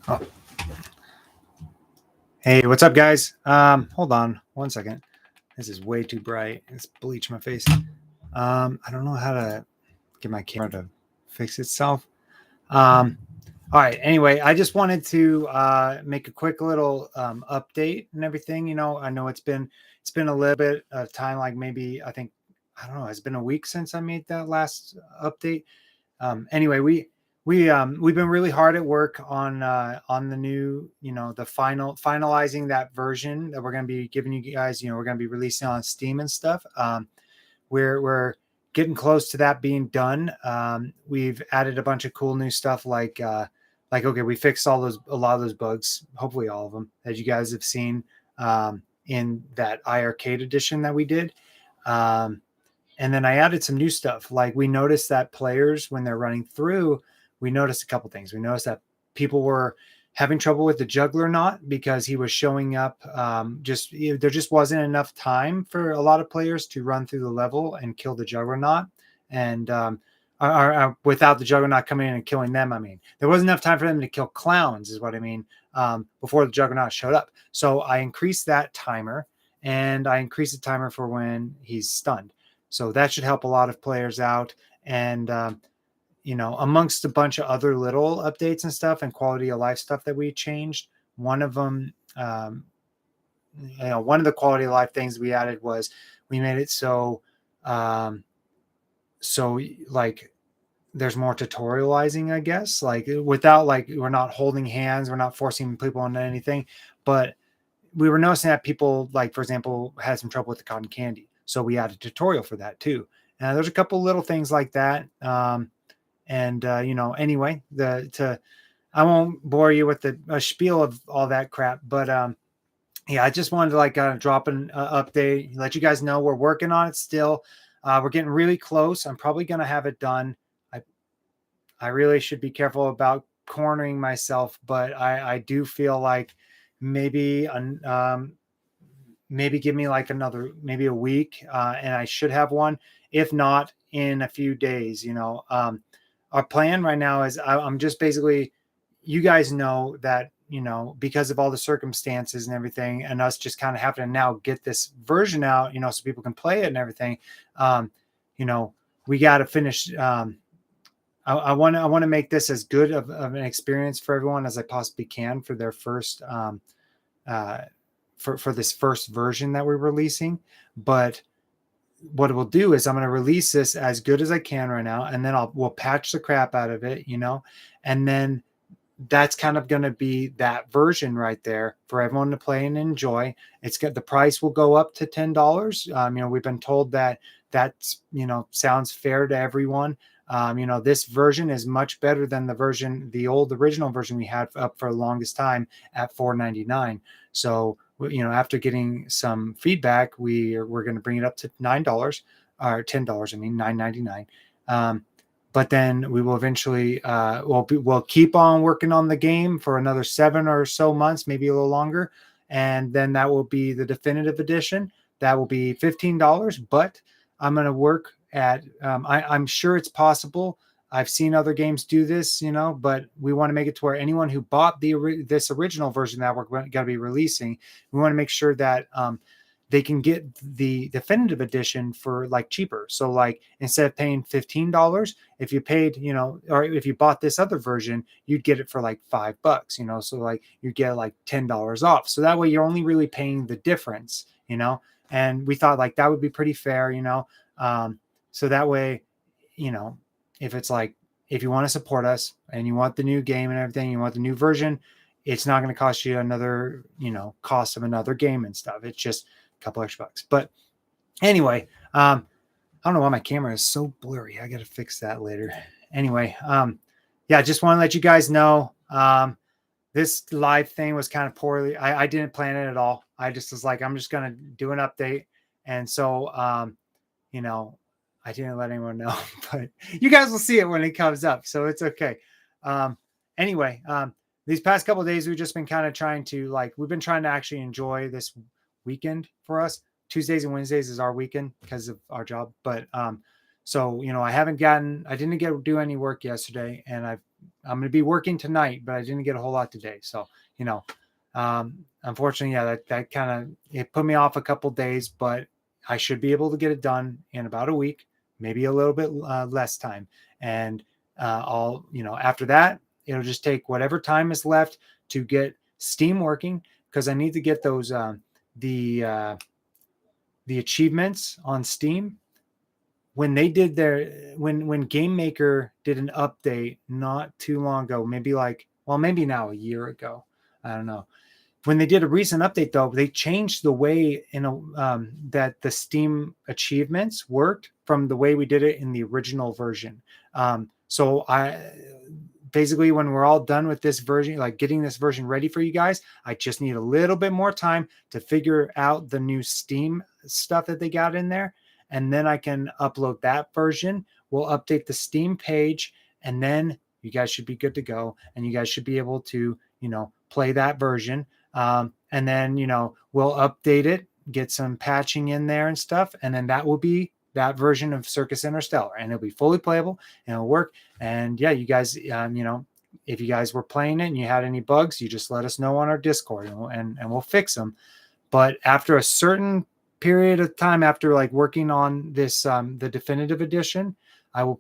Oh, hey, what's up, guys? Hold on one second. This is way too bright. It's bleach my face. I don't know how to get my camera to fix itself. Um, all right. Anyway, I just wanted to make a quick little update and everything. I know it's been a little bit of time, like maybe I don't know. It's been a week since I made that last update. Anyway, we've been really hard at work on the new, the finalizing that version that we're going to be giving you guys. We're going to be releasing on Steam and stuff. We're getting close to that being done. We've added a bunch of cool new stuff like okay, we fixed a lot of those bugs, hopefully all of them that you guys have seen in that iArcade edition that we did. Um, and then I added some new stuff. Like we noticed that players, when they're running through, we noticed a couple things. We noticed that people were having trouble with the juggler knot because he was showing up. There just wasn't enough time for a lot of players to run through the level and kill the juggernaut. And without the juggernaut coming in and killing them, I mean, there wasn't enough time for them to kill clowns, is what I mean, before the juggernaut showed up. So I increased that timer, and I increased the timer for when he's stunned. So that should help a lot of players out. And, amongst a bunch of other little updates and stuff and quality of life stuff that we changed, one of them, one of the quality of life things we added was we made it so like there's more tutorializing, I guess, like without like we're not holding hands, we're not forcing people into anything, but we were noticing that people, like, for example, had some trouble with the cotton candy. So we added a tutorial for that too. And there's a couple little things like that. Anyway, I won't bore you with a spiel of all that crap, but yeah, I just wanted to like drop an update, let you guys know we're working on it still. We're getting really close. I'm probably going to have it done. I really should be careful about cornering myself, but I do feel like maybe maybe give me like maybe a week, and I should have one. If not, in a few days. Our plan right now is I'm just basically, you guys know that, because of all the circumstances and everything, and us just kind of having to now get this version out, so people can play it and everything. Um, we got to finish. I want to make this as good of an experience for everyone as I possibly can for their first uh, for this first version that we're releasing. But what we'll do is I'm going to release this as good as I can right now, and then we'll patch the crap out of it, and then that's kind of going to be that version right there for everyone to play and enjoy. The price will go up to $10. We've been told that's sounds fair to everyone. This version is much better than the old original version we had up for the longest time at $4.99. So, after getting some feedback, we're going to bring it up to $9 or $10. I mean, $9.99. But then we will eventually, we'll keep on working on the game for another 7 or so months, maybe a little longer. And then that will be the definitive edition. That will be $15, but I'm going to work at, I'm sure it's possible. I've seen other games do this, but we want to make it to where anyone who bought this original version that we're going to be releasing, we want to make sure that they can get the definitive edition for like cheaper. So like instead of paying $15, if you paid, or if you bought this other version, you'd get it for like $5, so like you get like $10 off. So that way you're only really paying the difference, and we thought like that would be pretty fair, so that way, if it's like, if you want to support us and you want the new game and everything, you want the new version, it's not going to cost you another, cost of another game and stuff. It's just a couple extra bucks. But anyway, I don't know why my camera is so blurry. I got to fix that later. Anyway, yeah, just want to let you guys know, this live thing was kind of poorly. I didn't plan it at all. I just was like, I'm just going to do an update. And so, I didn't let anyone know, but you guys will see it when it comes up. So it's okay. Anyway, these past couple of days, we've just been kind of trying to we've been trying to actually enjoy this weekend for us. Tuesdays and Wednesdays is our weekend because of our job. But so, I didn't do any work yesterday, and I've I'm going to be working tonight, but I didn't get a whole lot today. So, you know, unfortunately, yeah, that kind of, it put me off a couple days, but I should be able to get it done in about a week, maybe a little bit less time. And I'll, you know, after that, it'll just take whatever time is left to get Steam working, because I need to get those, the, uh, the achievements on Steam. When they did their, when Game Maker did an update not too long ago, maybe like, well, maybe now a year ago, I don't know. When they did a recent update, though, they changed the way that the Steam achievements worked from the way we did it in the original version. So I basically, when we're all done with this version, like getting this version ready for you guys, I just need a little bit more time to figure out the new Steam stuff that they got in there, and then I can upload that version. We'll update the Steam page, and then you guys should be good to go, and you guys should be able to, you know, play that version. And then, you know, we'll update it, get some patching in there and stuff, and then that will be that version of Circus Interstellar, and it'll be fully playable and it'll work. And yeah, you guys, you know, if you guys were playing it and you had any bugs, you just let us know on our Discord, and we'll fix them. But after a certain period of time, after like working on this, the definitive edition, I will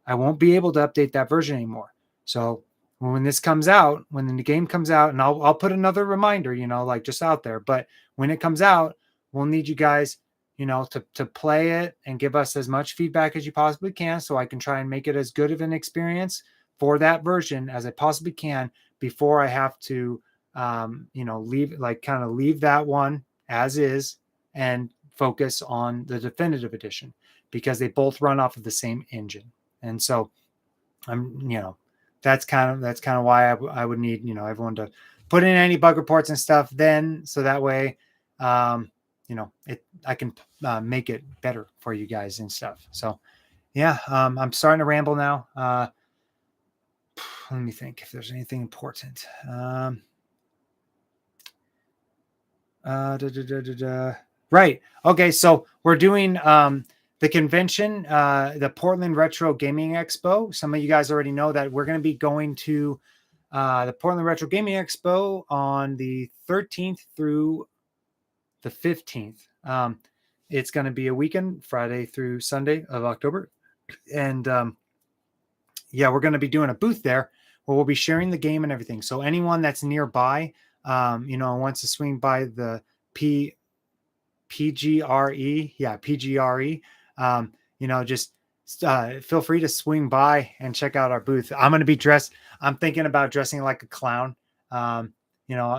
I won't be able to update that version anymore. So when this comes out, when the game comes out, and I'll put another reminder, you know, like just out there, but when it comes out, we'll need you guys, you know, to play it and give us as much feedback as you possibly can, so I can try and make it as good of an experience for that version as I possibly can before I have to, you know, leave that one as is and focus on the definitive edition, because they both run off of the same engine. And so you know, that's kind of why I would need, you know, everyone to put in any bug reports and stuff then, so that way, you know, I can make it better for you guys and stuff. So yeah, I'm starting to ramble now. Let me think if there's anything important. Right. Okay. So we're doing the convention, the Portland Retro Gaming Expo. Some of you guys already know that we're going to be going to the Portland Retro Gaming Expo on the 13th through the 15th. It's going to be a weekend, Friday through Sunday of October. And yeah, we're going to be doing a booth there where we'll be sharing the game and everything. So anyone that's nearby, you know, wants to swing by the PGRE, yeah, PGRE, you know, just feel free to swing by and check out our booth. I'm going to be dressed. I'm thinking about dressing like a clown. You know,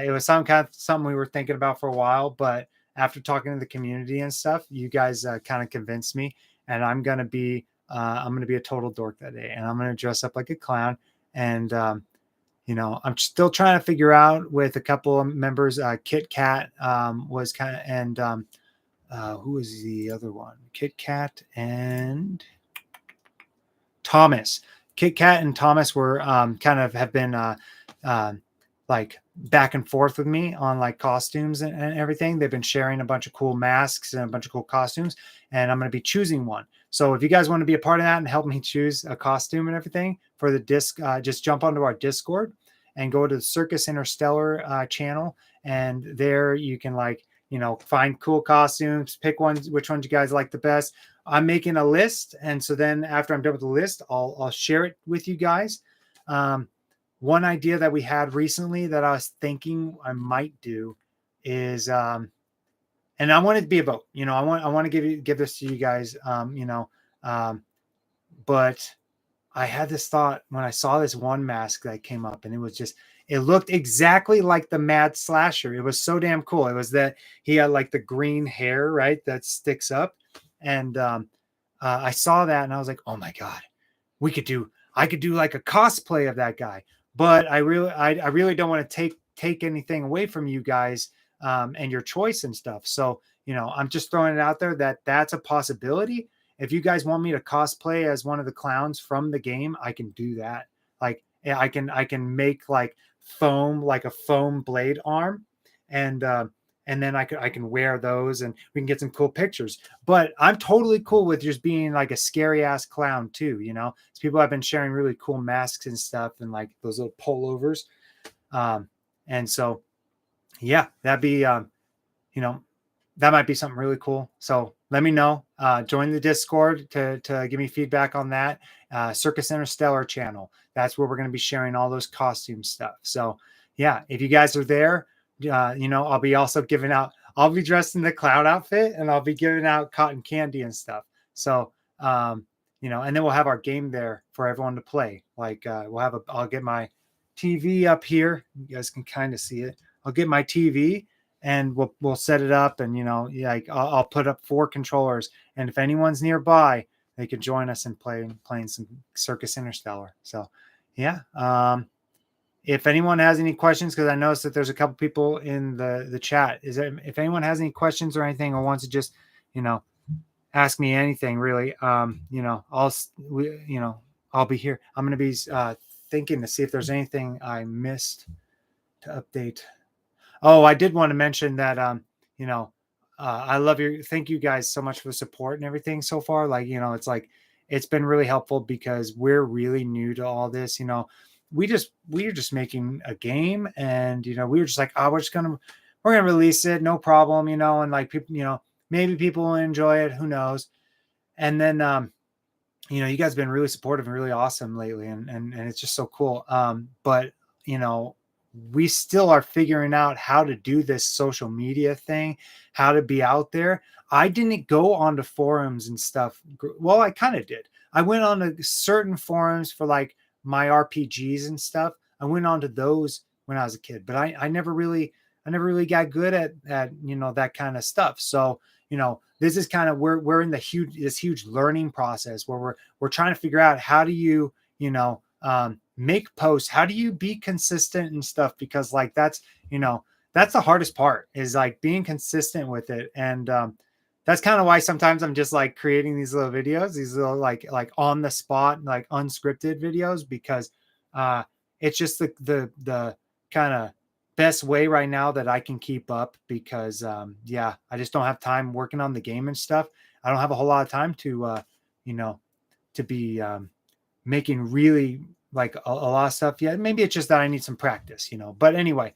it was something we were thinking about for a while, but after talking to the community and stuff, you guys kind of convinced me, and I'm going to be a total dork that day, and I'm going to dress up like a clown. And, you know, I'm still trying to figure out with a couple of members, Kit Kat was kind of, and who was the other one? Kit Kat and Thomas. Kit Kat and Thomas were kind of have been like back and forth with me on like costumes and everything. They've been sharing a bunch of cool masks and a bunch of cool costumes, and I'm going to be choosing one. So if you guys want to be a part of that and help me choose a costume and everything for the disc, just jump onto our Discord and go to the Circus Interstellar channel, and there you can, like, you know, find cool costumes, pick ones, which ones you guys like the best. I'm making a list, and so then after I'm done with the list, I'll share it with you guys. One idea that we had recently that I was thinking I might do is, and I want it to be a vote. You know, I want to give this to you guys. You know, but I had this thought when I saw this one mask that came up, and it looked exactly like the Mad Slasher. It was so damn cool. It was that he had like the green hair, right, that sticks up, and I saw that and I was like, oh my god, I could do like a cosplay of that guy. But I really don't want to take anything away from you guys and your choice and stuff. So, you know, I'm just throwing it out there that that's a possibility. If you guys want me to cosplay as one of the clowns from the game, I can do that. Like, yeah, I can make like a foam blade arm, and and then I can wear those and we can get some cool pictures. But I'm totally cool with just being like a scary ass clown too, you know. So people have been sharing really cool masks and stuff and like those little pullovers. And so yeah, that'd be you know, that might be something really cool. So let me know. Join the Discord to give me feedback on that. Circus Interstellar channel. That's where we're going to be sharing all those costume stuff. So yeah, if you guys are there, you know, I'll be also giving out. I'll be dressed in the cloud outfit and I'll be giving out cotton candy and stuff. So you know, and then we'll have our game there for everyone to play. Like we'll have I'll get my TV up here. You guys can kind of see it. I'll get my TV and we'll set it up, and you know, like I'll put up 4 controllers, and if anyone's nearby, they can join us and playing some Circus Interstellar. So yeah, if anyone has any questions, because I noticed that there's a couple people in the chat, if anyone has any questions or anything, or wants to just, you know, ask me anything really, you know, you know, I'll be here. I'm going to be thinking to see if there's anything I missed to update. Oh, I did want to mention that, you know, I love thank you guys so much for the support and everything so far. Like, you know, it's like, it's been really helpful because we're really new to all this, you know. We were just making a game, and, you know, we were just like, oh, we're going to release it. No problem. You know, and like people, you know, maybe people will enjoy it. Who knows? And then, you know, you guys have been really supportive and really awesome lately. And it's just so cool. But, you know, we still are figuring out how to do this social media thing, how to be out there. I didn't go onto forums and stuff. Well, I kind of did. I went on to certain forums for like my RPGs and stuff. I went on to those when I was a kid, but I never really got good at, you know, that kind of stuff. So, you know, this is kind of, we're in this huge learning process where we're trying to figure out how do you, you know, make posts, how do you be consistent and stuff, because like that's, you know, that's the hardest part, is like being consistent with it. And that's kind of why sometimes I'm just like creating these little videos, these little like on the spot, like unscripted videos, because it's just the kind of best way right now that I can keep up, because yeah, I just don't have time working on the game and stuff. I don't have a whole lot of time to you know, to be making really like a lot of stuff yet. Maybe it's just that I need some practice, you know. But anyway,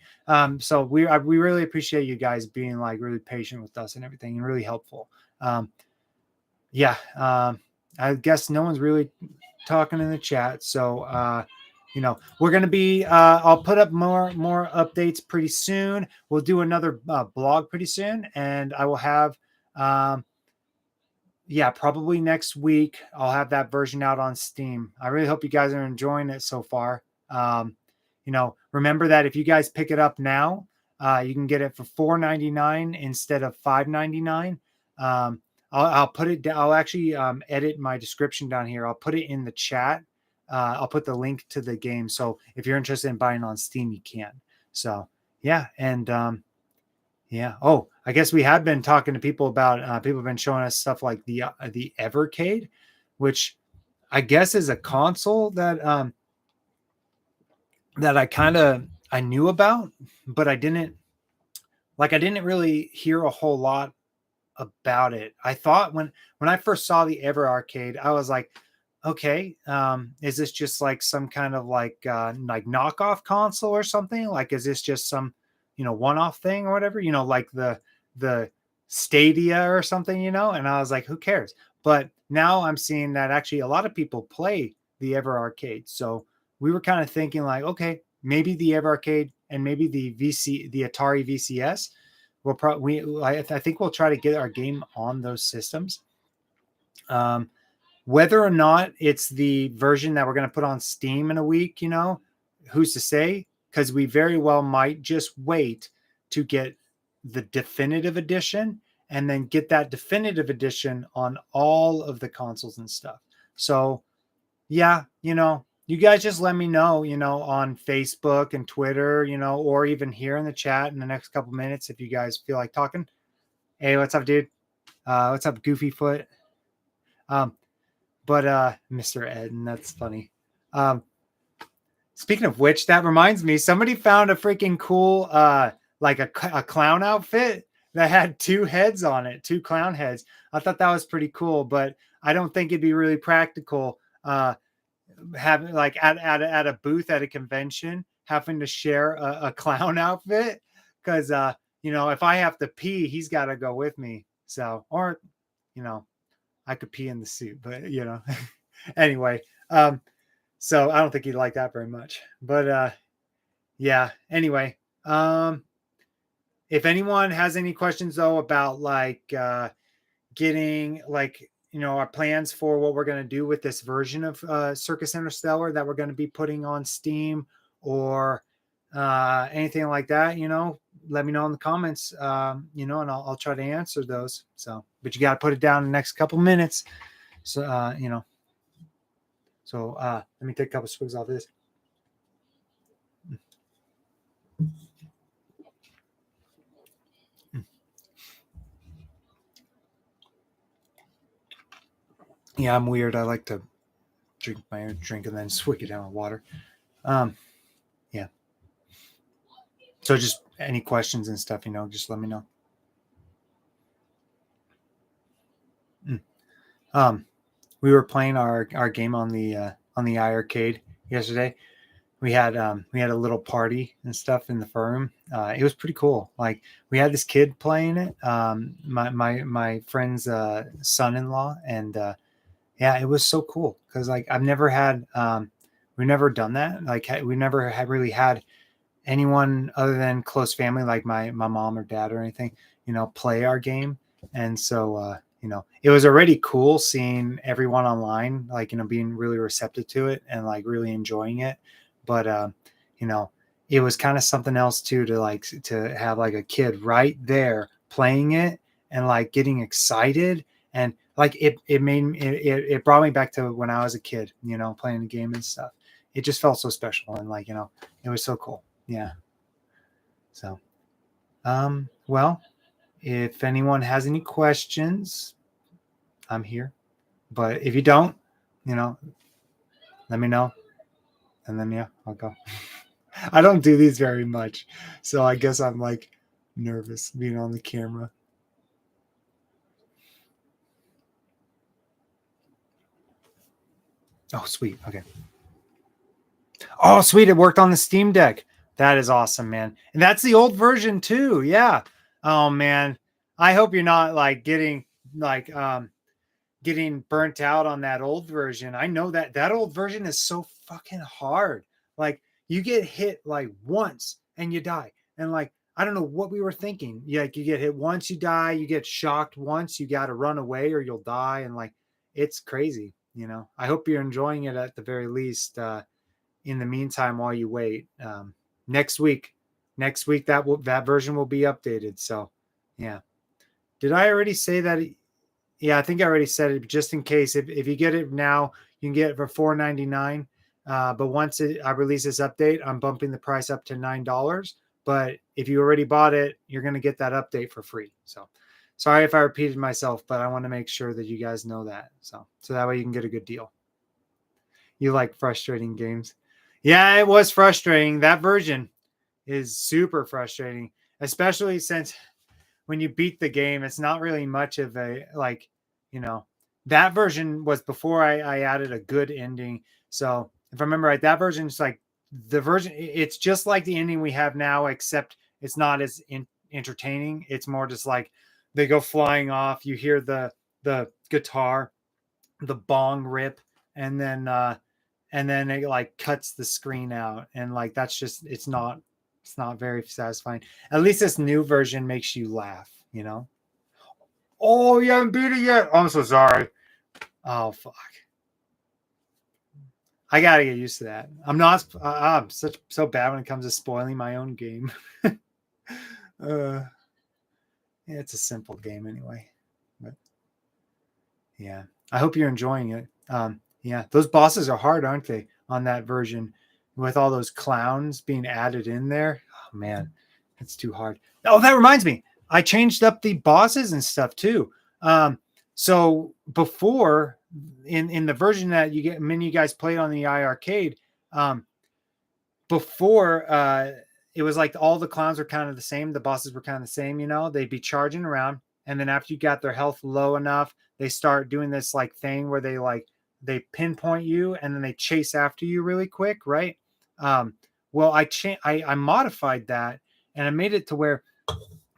so we really appreciate you guys being like really patient with us and everything, and really helpful. Yeah, I guess no one's really talking in the chat, so you know, we're gonna be. I'll put up more updates pretty soon. We'll do another blog pretty soon, and I will have. Yeah, probably next week I'll have that version out on Steam. I really hope you guys are enjoying it so far. You know, remember that if you guys pick it up now, you can get it for $4.99 instead of $5.99. I'll put it down. I'll actually edit my description down here. I'll put it in the chat. I'll put the link to the game. So if you're interested in buying on Steam, you can. So yeah, and yeah. Oh, I guess we have been talking to people about, people have been showing us stuff like the Evercade, which I guess is a console that that I knew about, but I didn't really hear a whole lot about it. I thought when I first saw the Ever Arcade, I was like, okay, is this just like some kind of like knockoff console or something? Like, is this just some, you know, one-off thing or whatever, you know, like the Stadia or something, you know? And I was like, who cares? But now I'm seeing that actually a lot of people play the Ever Arcade. So we were kind of thinking like, okay, maybe the Ever Arcade and maybe the Atari VCS. I think we'll try to get our game on those systems. Whether or not it's the version that we're going to put on Steam in a week, you know, who's to say? Because we very well might just wait to get the definitive edition and then get that definitive edition on all of the consoles and stuff. So yeah, you know, you guys just let me know, you know, on Facebook and Twitter, you know, or even here in the chat in the next couple minutes if you guys feel like talking. Hey, what's up, dude? What's up, Goofy Foot? But Mr. Ed, and that's funny. Speaking of which, that reminds me, somebody found a freaking cool like a clown outfit that had two heads on it, two clown heads. I thought that was pretty cool, but I don't think it'd be really practical having like at a booth at a convention having to share a clown outfit because if I have to pee, he's got to go with me. So, or you know, I could pee in the suit, but anyway, so I don't think he'd like that very much. But yeah, anyway, if anyone has any questions though about like getting like our plans for what we're going to do with this version of Circus Interstellar that we're going to be putting on Steam or anything like that, let me know in the comments, and I'll try to answer those. So, but you got to put it down in the next couple minutes. So, let me take a couple swigs off this. Yeah, I'm weird. I like to drink my own drink and then swig it down with water. Yeah. So just any questions and stuff, just let me know. We were playing our game on the iArcade yesterday. We had a little party and stuff in the firm. It was pretty cool. Like we had this kid playing it, my friend's son-in-law, and yeah, it was so cool because like I've never had we've never done that. Like we never had really had anyone other than close family like my mom or dad or anything, play our game. And so it was already cool seeing everyone online, like, being really receptive to it and like really enjoying it. But, it was kind of something else too, to have like a kid right there playing it and like getting excited. And like, it brought me back to when I was a kid, playing the game and stuff. It just felt so special. And like, it was so cool. Yeah. So, well, if anyone has any questions, I'm here. But if you don't, let me know. And then, yeah, I'll go. I don't do these very much. So I guess I'm like nervous being on the camera. Oh, sweet. Okay. Oh, sweet. It worked on the Steam Deck. That is awesome, man. And that's the old version too. Yeah. Oh man. I hope you're not like getting burnt out on that old version. I know that old version is so fucking hard. Like you get hit like once and you die. And like I don't know what we were thinking. Like you get hit once, you die, you get shocked once, you got to run away or you'll die. And like it's crazy, I hope you're enjoying it at the very least. In the meantime, while you wait, next week that version will be updated. So yeah. Did I already say that? Yeah, I think I already said it. Just in case, if you get it now, you can get it for $4.99. But once I release this update, I'm bumping the price up to $9. But if you already bought it, you're going to get that update for free. So sorry if I repeated myself, but I want to make sure that you guys know that. So that way you can get a good deal. You like frustrating games? Yeah, it was frustrating. That version is super frustrating, especially since when you beat the game, it's not really much of a like, that version was before I added a good ending. So if I remember right, that version is like the version, it's just like the ending we have now, except it's not as entertaining. It's more just like they go flying off. You hear the guitar, the bong rip, and then it like cuts the screen out. And like, that's just, it's not very satisfying. At least this new version makes you laugh, Oh, you haven't beat it yet? I'm so sorry. Oh, fuck. I gotta get used to that. I'm so bad when it comes to spoiling my own game. Yeah, it's a simple game anyway. But yeah, I hope you're enjoying it. Yeah, those bosses are hard, aren't they? On that version, with all those clowns being added in there. Oh man, it's too hard. Oh, that reminds me. I changed up the bosses and stuff too. So before in the version that many of you guys played on the iArcade, before it was like all the clowns were kind of the same. The bosses were kind of the same, you know, they'd be charging around. And then after you got their health low enough, they start doing this like thing where they pinpoint you and then they chase after you really quick, right? Um, well, I modified that and I made it to where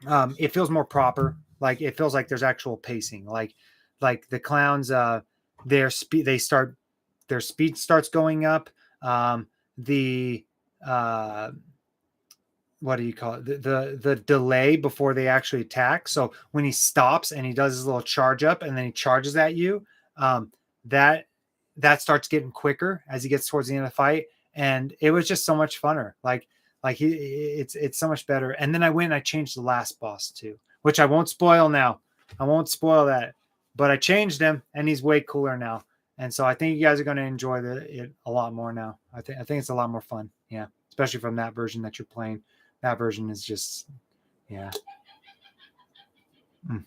it feels more proper. Like it feels like there's actual pacing. Like the clowns, their speed starts going up. The uh, what do you call it? The delay before they actually attack. So when he stops and he does his little charge up and then he charges at you, um, that that starts getting quicker as he gets towards the end of the fight. And it was just so much funner. It's so much better. And then I went and I changed the last boss too, which I won't spoil now. I won't spoil that, but I changed him and he's way cooler now. And so I think you guys are going to enjoy it a lot more now. I think it's a lot more fun. Yeah, especially from that version that you're playing. That version is just, yeah. Mm.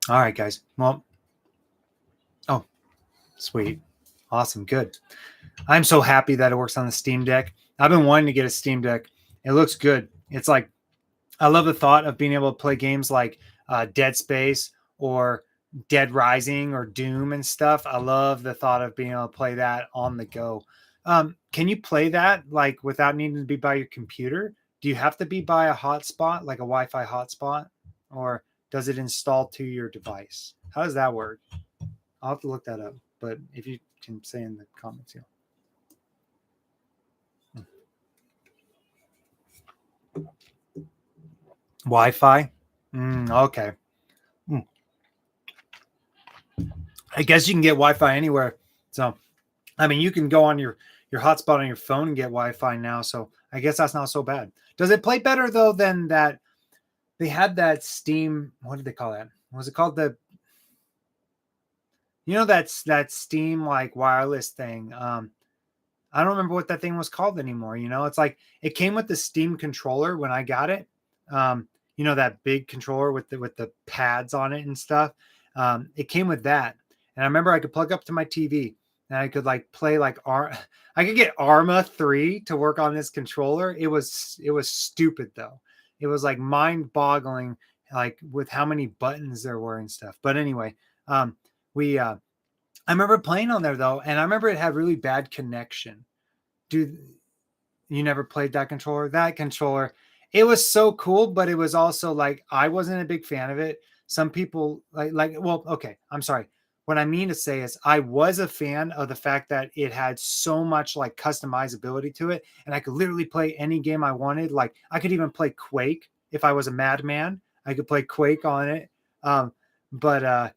All right, guys. Well, oh, sweet. Awesome. Good. I'm so happy that it works on the Steam Deck. I've been wanting to get a Steam Deck. It looks good. It's like, I love the thought of being able to play games like Dead Space or Dead Rising or Doom and stuff. I love the thought of being able to play that on the go. Can you play that like without needing to be by your computer? Do you have to be by a hotspot, like a Wi-Fi hotspot, or does it install to your device? How does that work? I'll have to look that up. But if you can say in the comments, Wi-Fi. Okay. I guess you can get Wi-Fi anywhere. So, I mean, you can go on your hotspot on your phone and get Wi-Fi now. So I guess that's not so bad. Does it play better though than that? They had that Steam. What did they call that? What was it called? That's that Steam like wireless thing. I don't remember what that thing was called anymore. It's like it came with the Steam controller when I got it. That big controller with the pads on it and stuff. It came with that, and I remember I could plug up to my TV and I could like play like I could get Arma 3 to work on this controller. It was stupid though. It was like mind-boggling, like with how many buttons there were and stuff. But anyway, we I remember playing on there though, and I remember it had really bad connection. Dude, you never played that controller? That controller, it was so cool, but it was also like I wasn't a big fan of it. Some people well, okay, I'm sorry. What I mean to say is I was a fan of the fact that it had so much like customizability to it, and I could literally play any game I wanted. Like I could even play Quake if I was a madman. I could play Quake on it. But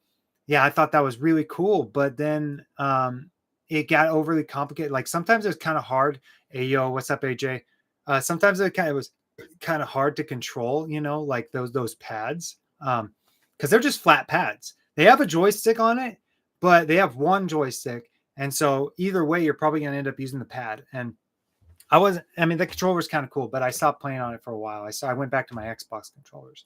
yeah, I thought that was really cool. But then it got overly complicated. Like sometimes it was kind of hard. Hey, yo, what's up, AJ? Sometimes it was kind of hard to control, like those pads, because they're just flat pads. They have a joystick on it, but they have one joystick, and so either way, you're probably going to end up using the pad. And the controller was kind of cool, but I stopped playing on it for a while. I went back to my Xbox controllers.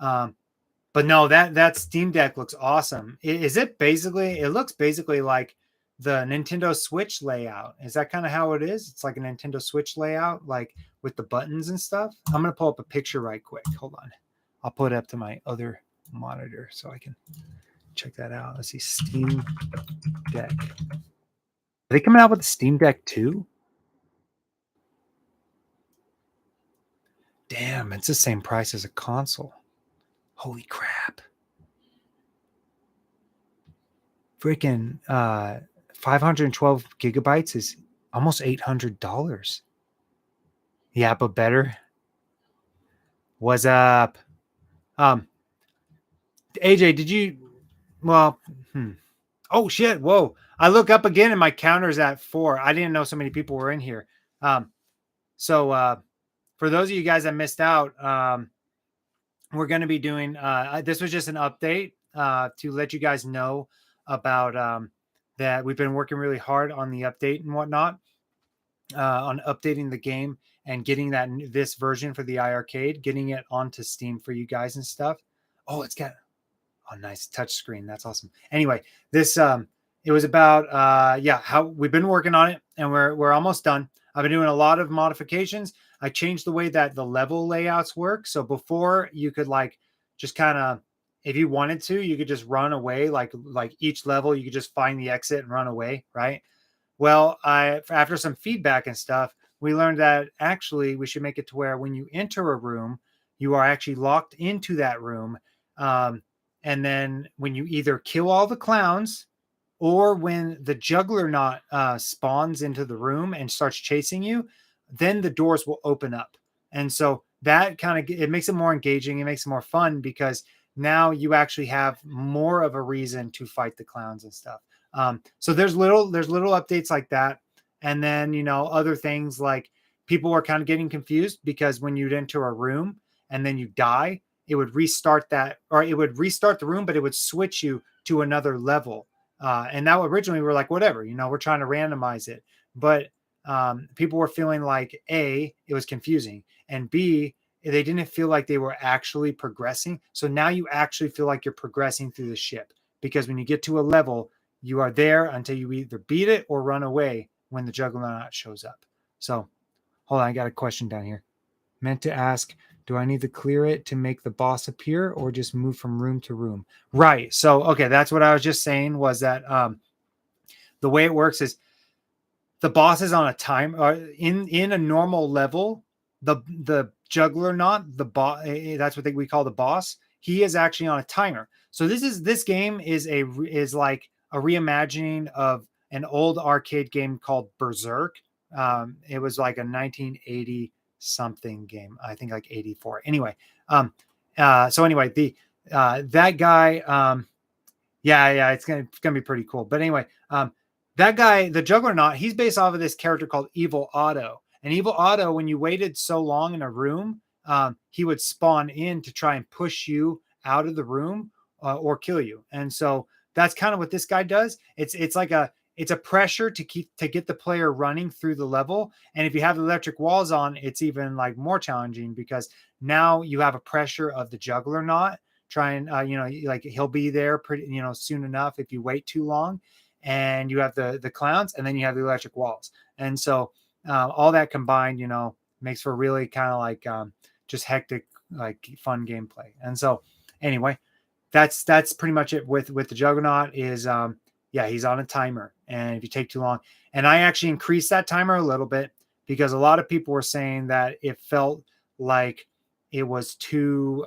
But no, that Steam Deck looks awesome. It looks basically like the Nintendo Switch layout. Is that kind of how it is? It's like a Nintendo Switch layout, like with the buttons and stuff. I'm going to pull up a picture right quick. Hold on. I'll put it up to my other monitor so I can check that out. Let's see. Steam Deck. Are they coming out with the Steam Deck 2? Damn, it's the same price as a console. Holy crap. Freaking 512 gigabytes is almost $800. Yeah, but better. What's up? AJ, did you? Well, oh shit! Whoa! I look up again and my counter's at 4. I didn't know so many people were in here. So for those of you guys that missed out, we're going to be doing. This was just an update to let you guys know about that we've been working really hard on the update and whatnot, on updating the game and getting this version for the iArcade, getting it onto Steam for you guys and stuff. Oh, it's got nice touch screen. That's awesome. Anyway, this it was about how we've been working on it and we're almost done. I've been doing a lot of modifications. I changed the way that the level layouts work. So before you could like just kind of, if you wanted to, you could just run away. Like each level, you could just find the exit and run away, right? Well, after some feedback and stuff, we learned that actually we should make it to where when you enter a room, you are actually locked into that room. Um, and then when you either kill all the clowns or when the juggler knot spawns into the room and starts chasing you, then the doors will open up. And so that kind of it makes it more engaging. It makes it more fun because now you actually have more of a reason to fight the clowns and stuff. So there's little updates like that, and then other things like people were kind of getting confused because when you'd enter a room and then you die, it would restart that, or it would restart the room, but it would switch you to another level. And now originally we were like, whatever, we're trying to randomize it, but people were feeling like A, it was confusing, and B, they didn't feel like they were actually progressing. So now you actually feel like you're progressing through the ship because when you get to a level, you are there until you either beat it or run away when the juggernaut shows up. So hold on, I got a question down here. Meant to ask, do I need to clear it to make the boss appear or just move from room to room? Right. So, okay, that's what I was just saying was that the way it works is the boss is on a time in a normal level. The juggler knot, the boss, that's what we call the boss. He is actually on a timer. So this game is like a reimagining of an old arcade game called Berserk. It was like a 1980 something game, I think like 84. Anyway, so anyway, the that guy, yeah, it's gonna be pretty cool. But anyway, that guy, the Juggernaut, he's based off of this character called Evil Otto. And Evil Otto, when you waited so long in a room, he would spawn in to try and push you out of the room or kill you. And so that's kind of what this guy does. It's like it's a pressure to get the player running through the level. And if you have the electric walls on, it's even like more challenging because now you have a pressure of the juggler knot trying, like he'll be there pretty, soon enough if you wait too long. And you have the clowns, and then you have the electric walls. And so all that combined, makes for really kind of like just hectic, like fun gameplay. And so anyway, that's pretty much it with the Juggernaut is he's on a timer, and if you take too long, and I actually increased that timer a little bit because a lot of people were saying that it felt like it was too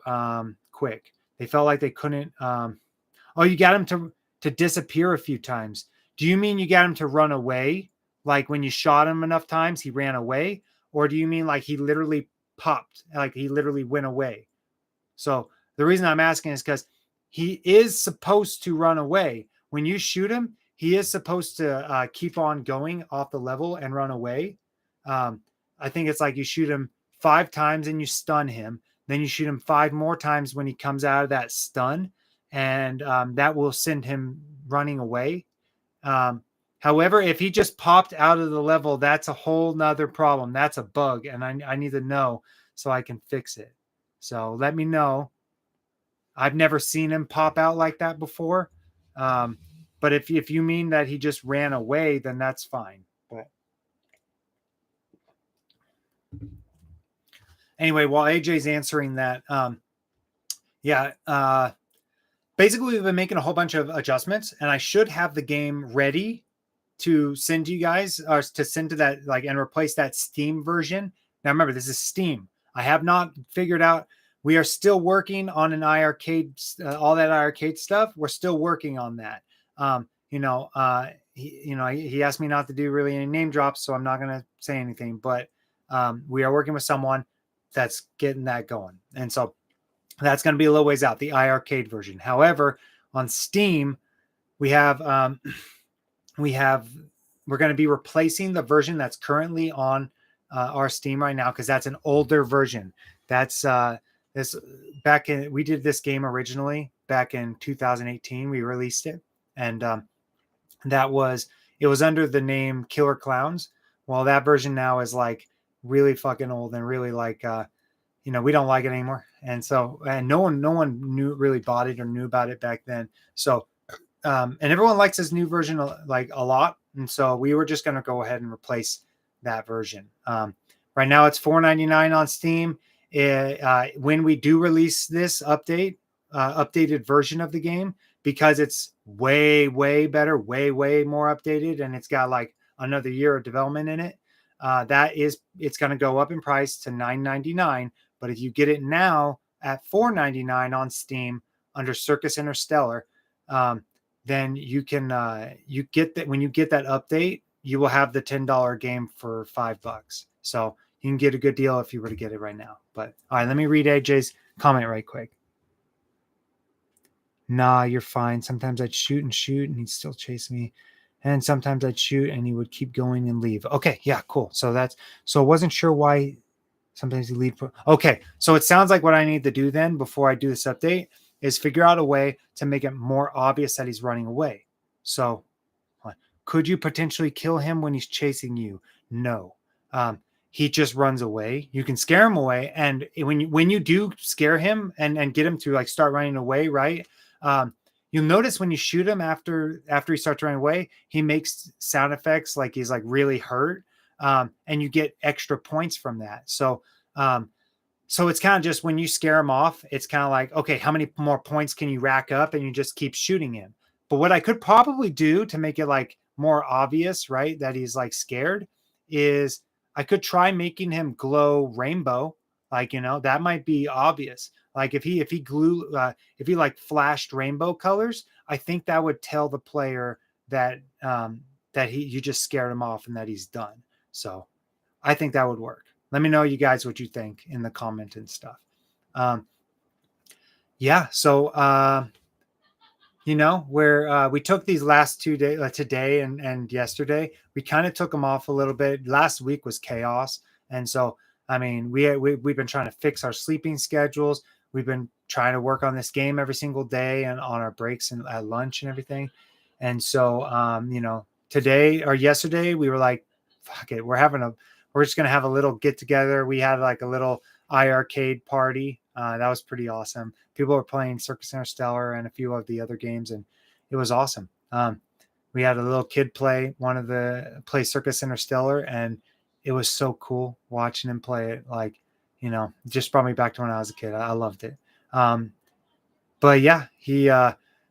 quick. They felt like they couldn't. You got him to disappear a few times. Do you mean you got him to run away? Like when you shot him enough times, he ran away? Or do you mean like he literally popped, like he literally went away? So the reason I'm asking is because he is supposed to run away. When you shoot him, he is supposed to keep on going off the level and run away. I think it's like you shoot him 5 times and you stun him. Then you shoot him 5 more times when he comes out of that stun. And that will send him running away. However, if he just popped out of the level, that's a whole nother problem. That's a bug, and I need to know so I can fix it. So let me know. I've never seen him pop out like that before. But if you mean that he just ran away, then that's fine. But anyway, while AJ's answering that, basically we've been making a whole bunch of adjustments, and I should have the game ready to send to you guys, or to send to that, like, and replace that Steam version. Now remember, this is Steam. I have not figured out. We are still working on an iArcade, all that iArcade stuff. We're still working on that. He asked me not to do really any name drops, so I'm not going to say anything. But we are working with someone that's getting that going, and so that's going to be a little ways out, the iArcade version. However, on Steam, we're going to be replacing the version that's currently on our Steam right now, because that's an older version. That's we did this game originally back in 2018. We released it, and it was under the name Killer Clowns. Well, that version now is like really fucking old and really like we don't like it anymore. And so, and no one really bought it or knew about it back then. So, and everyone likes this new version like a lot. And so we were just going to go ahead and replace that version. Right now it's $4.99 on Steam. When we do release this updated version of the game, because it's way better, way more updated, and it's got like another year of development in it. It's going to go up in price to $9.99. But if you get it now at $4.99 on Steam under Circus Interstellar, then you get that when you get that update, you will have the $10 game for $5. So you can get a good deal if you were to get it right now. But all right, let me read AJ's comment right quick. Nah, you're fine. Sometimes I'd shoot and he'd still chase me. And sometimes I'd shoot and he would keep going and leave. Okay, yeah, cool. So I wasn't sure why sometimes you leave. Okay, so it sounds like what I need to do then before I do this update is figure out a way to make it more obvious that he's running away. So could you potentially kill him when he's chasing you? No. He just runs away. You can scare him away. And when you do scare him and get him to like start running away, right? You'll notice when you shoot him after he starts running away, he makes sound effects like he's like really hurt. And you get extra points from that. So it's kind of just when you scare him off, it's kind of like, okay, how many more points can you rack up? And you just keep shooting him. But what I could probably do to make it like more obvious, right, that he's like scared, is I could try making him glow rainbow. Like, that might be obvious. Like if he like flashed rainbow colors, I think that would tell the player that you just scared him off and that he's done. So I think that would work. Let me know, you guys, what you think in the comment and stuff. Yeah. So, where we took these last 2 days, today and yesterday, we kind of took them off a little bit. Last week was chaos. And so, I mean, we've been trying to fix our sleeping schedules. We've been trying to work on this game every single day and on our breaks and at lunch and everything. And so, today or yesterday, we were like, fuck it. We're just going to have a little get together. We had like a little iArcade party. That was pretty awesome. People were playing Circus Interstellar and a few of the other games, and it was awesome. We had a little kid play Circus Interstellar, and it was so cool watching him play it. Like, just brought me back to when I was a kid. I loved it. But yeah,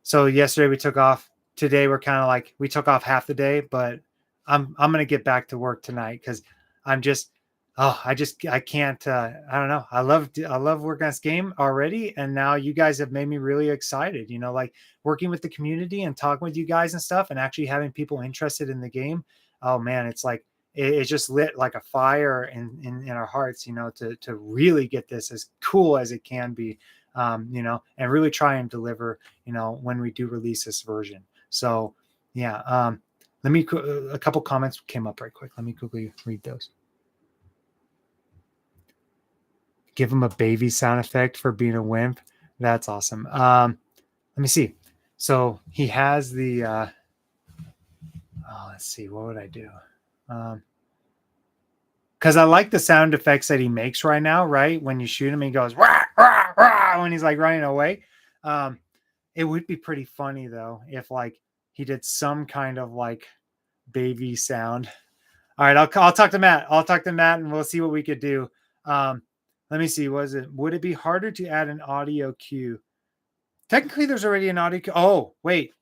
so yesterday we took off. Today we're kind of like, we took off half the day, but I'm going to get back to work tonight because I can't, I don't know. I love working on this game already. And now you guys have made me really excited, like working with the community and talking with you guys and stuff and actually having people interested in the game. Oh man, it's like, it just lit like a fire in our hearts, to really get this as cool as it can be, and really try and deliver, when we do release this version. So yeah, a couple comments came up right quick. Let me quickly read those. Give him a baby sound effect for being a wimp. That's awesome. Let me see. So he has the, let's see, what would I do? Because I like the sound effects that he makes right now, right? When you shoot him, he goes, rah, rah, rah, when he's like running away. It would be pretty funny though, if like he did some kind of like baby sound. All right. I'll talk to Matt. And we'll see what we could do. Let me see. Would it be harder to add an audio cue? Technically there's already an audio cue. Oh, wait,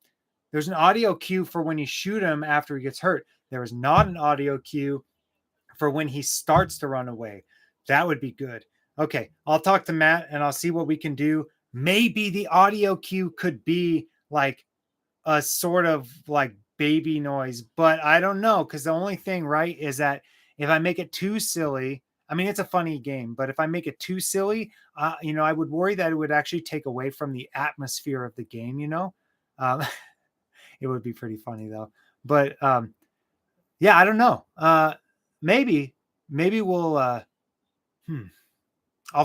there's an audio cue for when you shoot him after he gets hurt. There is not an audio cue for when he starts to run away. That would be good. Okay, I'll talk to Matt and I'll see what we can do. Maybe the audio cue could be like a sort of like baby noise, but I don't know, because the only thing, right, is that if I make it too silly, I mean, it's a funny game, but if I make it too silly, I would worry that it would actually take away from the atmosphere of the game, it would be pretty funny though. But yeah, I don't know. Maybe we'll, I'll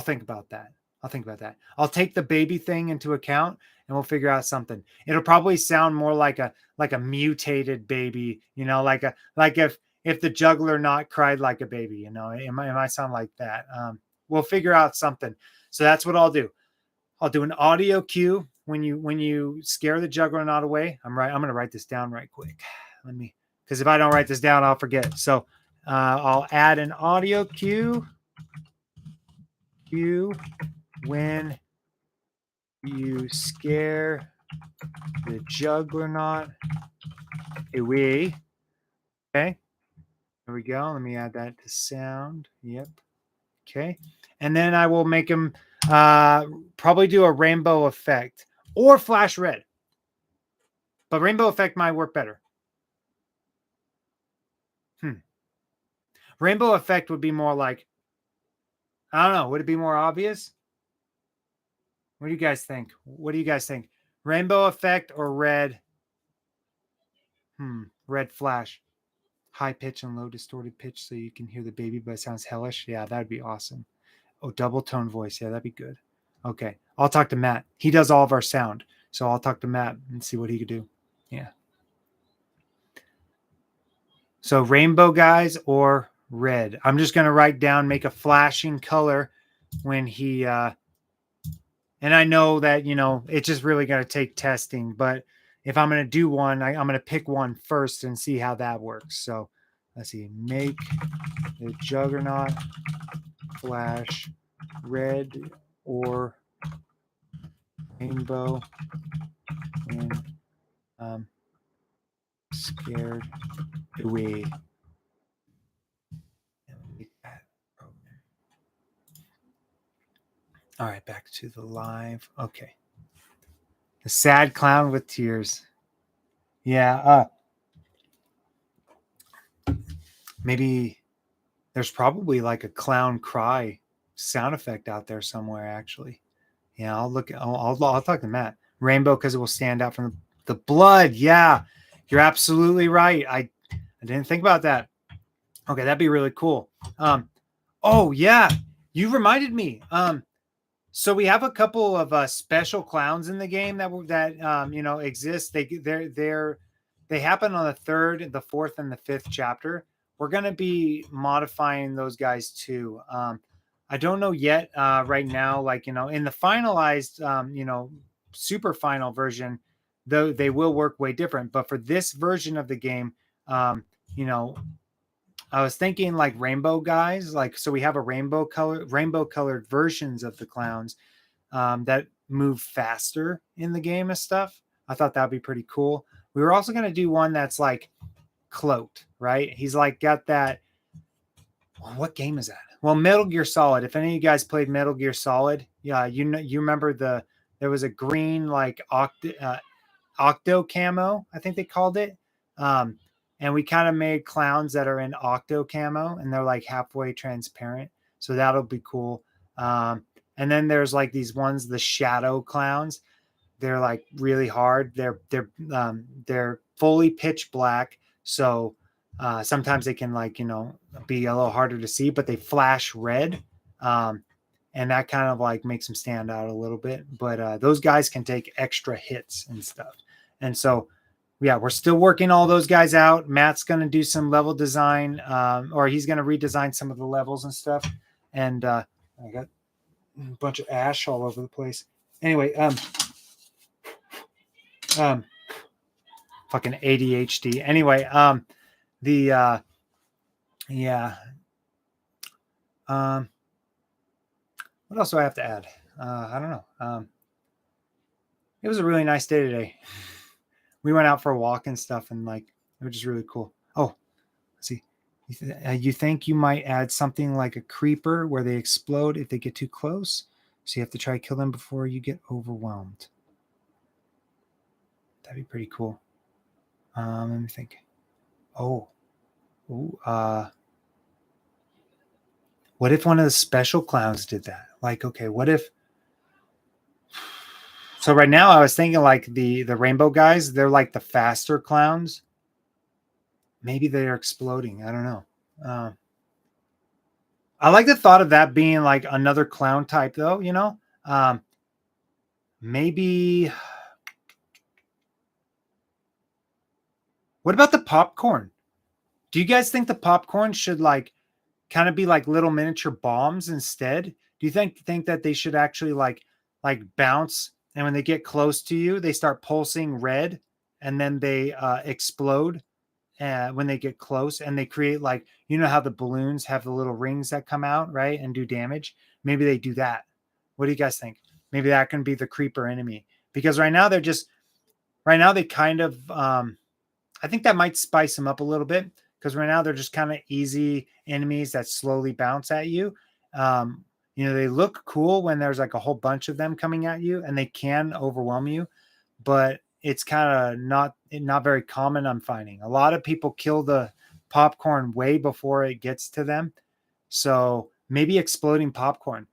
think about that. I'll take the baby thing into account and we'll figure out something. It'll probably sound more like a mutated baby, like if the juggler not cried like a baby, it might sound like that. We'll figure out something. So that's what I'll do. I'll do an audio cue when you scare the juggler not away. I'm going to write this down right quick. Because if I don't write this down, I'll forget. So I'll add an audio cue. Cue when you scare the juggernaut away. Okay. There we go. Let me add that to sound. Yep. Okay. And then I will make him probably do a rainbow effect or flash red. But rainbow effect might work better. Rainbow effect would be more like, I don't know. Would it be more obvious? What do you guys think? What do you guys think? Rainbow effect or red? Red flash. High pitch and low distorted pitch so you can hear the baby, but it sounds hellish. Yeah, that'd be awesome. Oh, double tone voice. Yeah, that'd be good. Okay. I'll talk to Matt. He does all of our sound. So I'll talk to Matt and see what he could do. Yeah. So rainbow guys or red. I'm just going to write down, make a flashing color when he, and I know that, it's just really going to take testing, but if I'm going to do one, I'm going to pick one first and see how that works. So let's see, make the juggernaut flash red or rainbow when scared away. All right, back to the live. Okay. The sad clown with tears. Yeah. Maybe there's probably like a clown cry sound effect out there somewhere, actually. Yeah, I'll talk to Matt. Rainbow because it will stand out from the blood. Yeah, you're absolutely right. I didn't think about that. Okay, that'd be really cool. Oh yeah, you reminded me. So we have a couple of special clowns in the game that exist. They happen on the third, the fourth, and the fifth chapter. We're gonna be modifying those guys too. I don't know yet. Right now, in the finalized, super final version, though they will work way different. But for this version of the game, you know, I was thinking like rainbow guys, so we have a rainbow colored versions of the clowns that move faster in the game and stuff. I thought that'd be pretty cool. We were also gonna do one that's like cloaked, right? He's like got that. What game is that? Well, Metal Gear Solid. If any of you guys played Metal Gear Solid, yeah, you remember there was a green like octo camo, I think they called it. And we kind of made clowns that are in octo camo and they're like halfway transparent. So that'll be cool. And then there's like these ones, the shadow clowns. They're like really hard. They're fully pitch black. So sometimes they can be a little harder to see, but they flash red. And that kind of like makes them stand out a little bit. But those guys can take extra hits and stuff. And so, yeah, we're still working all those guys out. Matt's going to do some level design, or he's going to redesign some of the levels and stuff. And I got a bunch of ash all over the place. Anyway, fucking ADHD. Anyway, what else do I have to add? I don't know. It was a really nice day today. We went out for a walk and stuff, and it was just really cool. Oh, let's see. You think you might add something like a creeper where they explode if they get too close? So you have to try to kill them before you get overwhelmed. That'd be pretty cool. Let me think. What if one of the special clowns did that? Okay, what if? So right now I was thinking like the rainbow guys, they're like the faster clowns. Maybe they're exploding. I don't know. I like the thought of that being like another clown type though, maybe. What about the popcorn? Do you guys think the popcorn should kind of be like little miniature bombs instead? Do you think that they should actually like bounce, and when they get close to you, they start pulsing red and then they explode when they get close, and they create, like, you know how the balloons have the little rings that come out, right, and do damage. Maybe they do that. What do you guys think? Maybe that can be the creeper enemy, because right now they kind of I think that might spice them up a little bit, because right now they're just kind of easy enemies that slowly bounce at you. Um, they look cool when there's like a whole bunch of them coming at you, and they can overwhelm you, but it's kind of not very common. I'm finding a lot of people kill the popcorn way before it gets to them. So maybe exploding popcorn,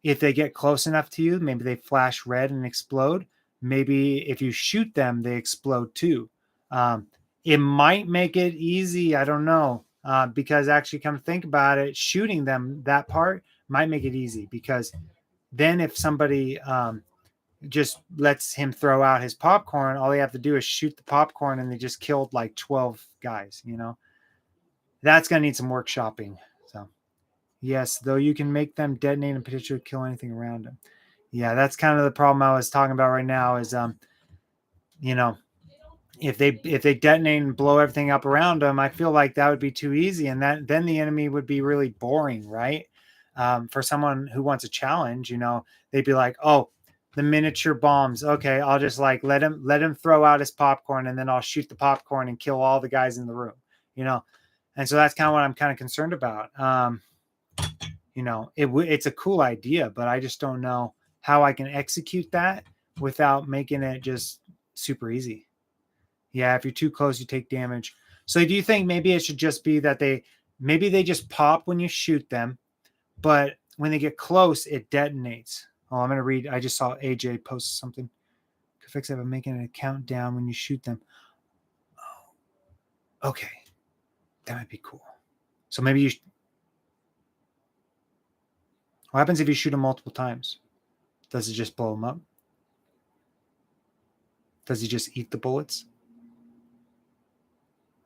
if they get close enough to you, maybe they flash red and explode. Maybe if you shoot them, they explode too. Um, it might make it easy. I don't know. Because actually, come to think about it, shooting them, that part might make it easy, because then if somebody just lets him throw out his popcorn, all they have to do is shoot the popcorn, and they just killed like 12 guys. That's going to need some workshopping. So, yes, though you can make them detonate and potentially kill anything around them. Yeah, that's kind of the problem I was talking about right now is, you know, if they detonate and blow everything up around them, I feel like that would be too easy, and then the enemy would be really boring, right? For someone who wants a challenge, they'd be like, oh, the miniature bombs. Okay, I'll just like let him throw out his popcorn, and then I'll shoot the popcorn and kill all the guys in the room, And so that's kind of what I'm kind of concerned about. It's a cool idea, but I just don't know how I can execute that without making it just super easy. Yeah, if you're too close, you take damage. So do you think maybe it should just be that maybe they just pop when you shoot them, but when they get close, it detonates? Oh, I'm going to read. I just saw AJ post something. Could fix it by making a countdown when you shoot them. Oh, okay. That might be cool. So maybe what happens if you shoot them multiple times? Does it just blow them up? Does he just eat the bullets?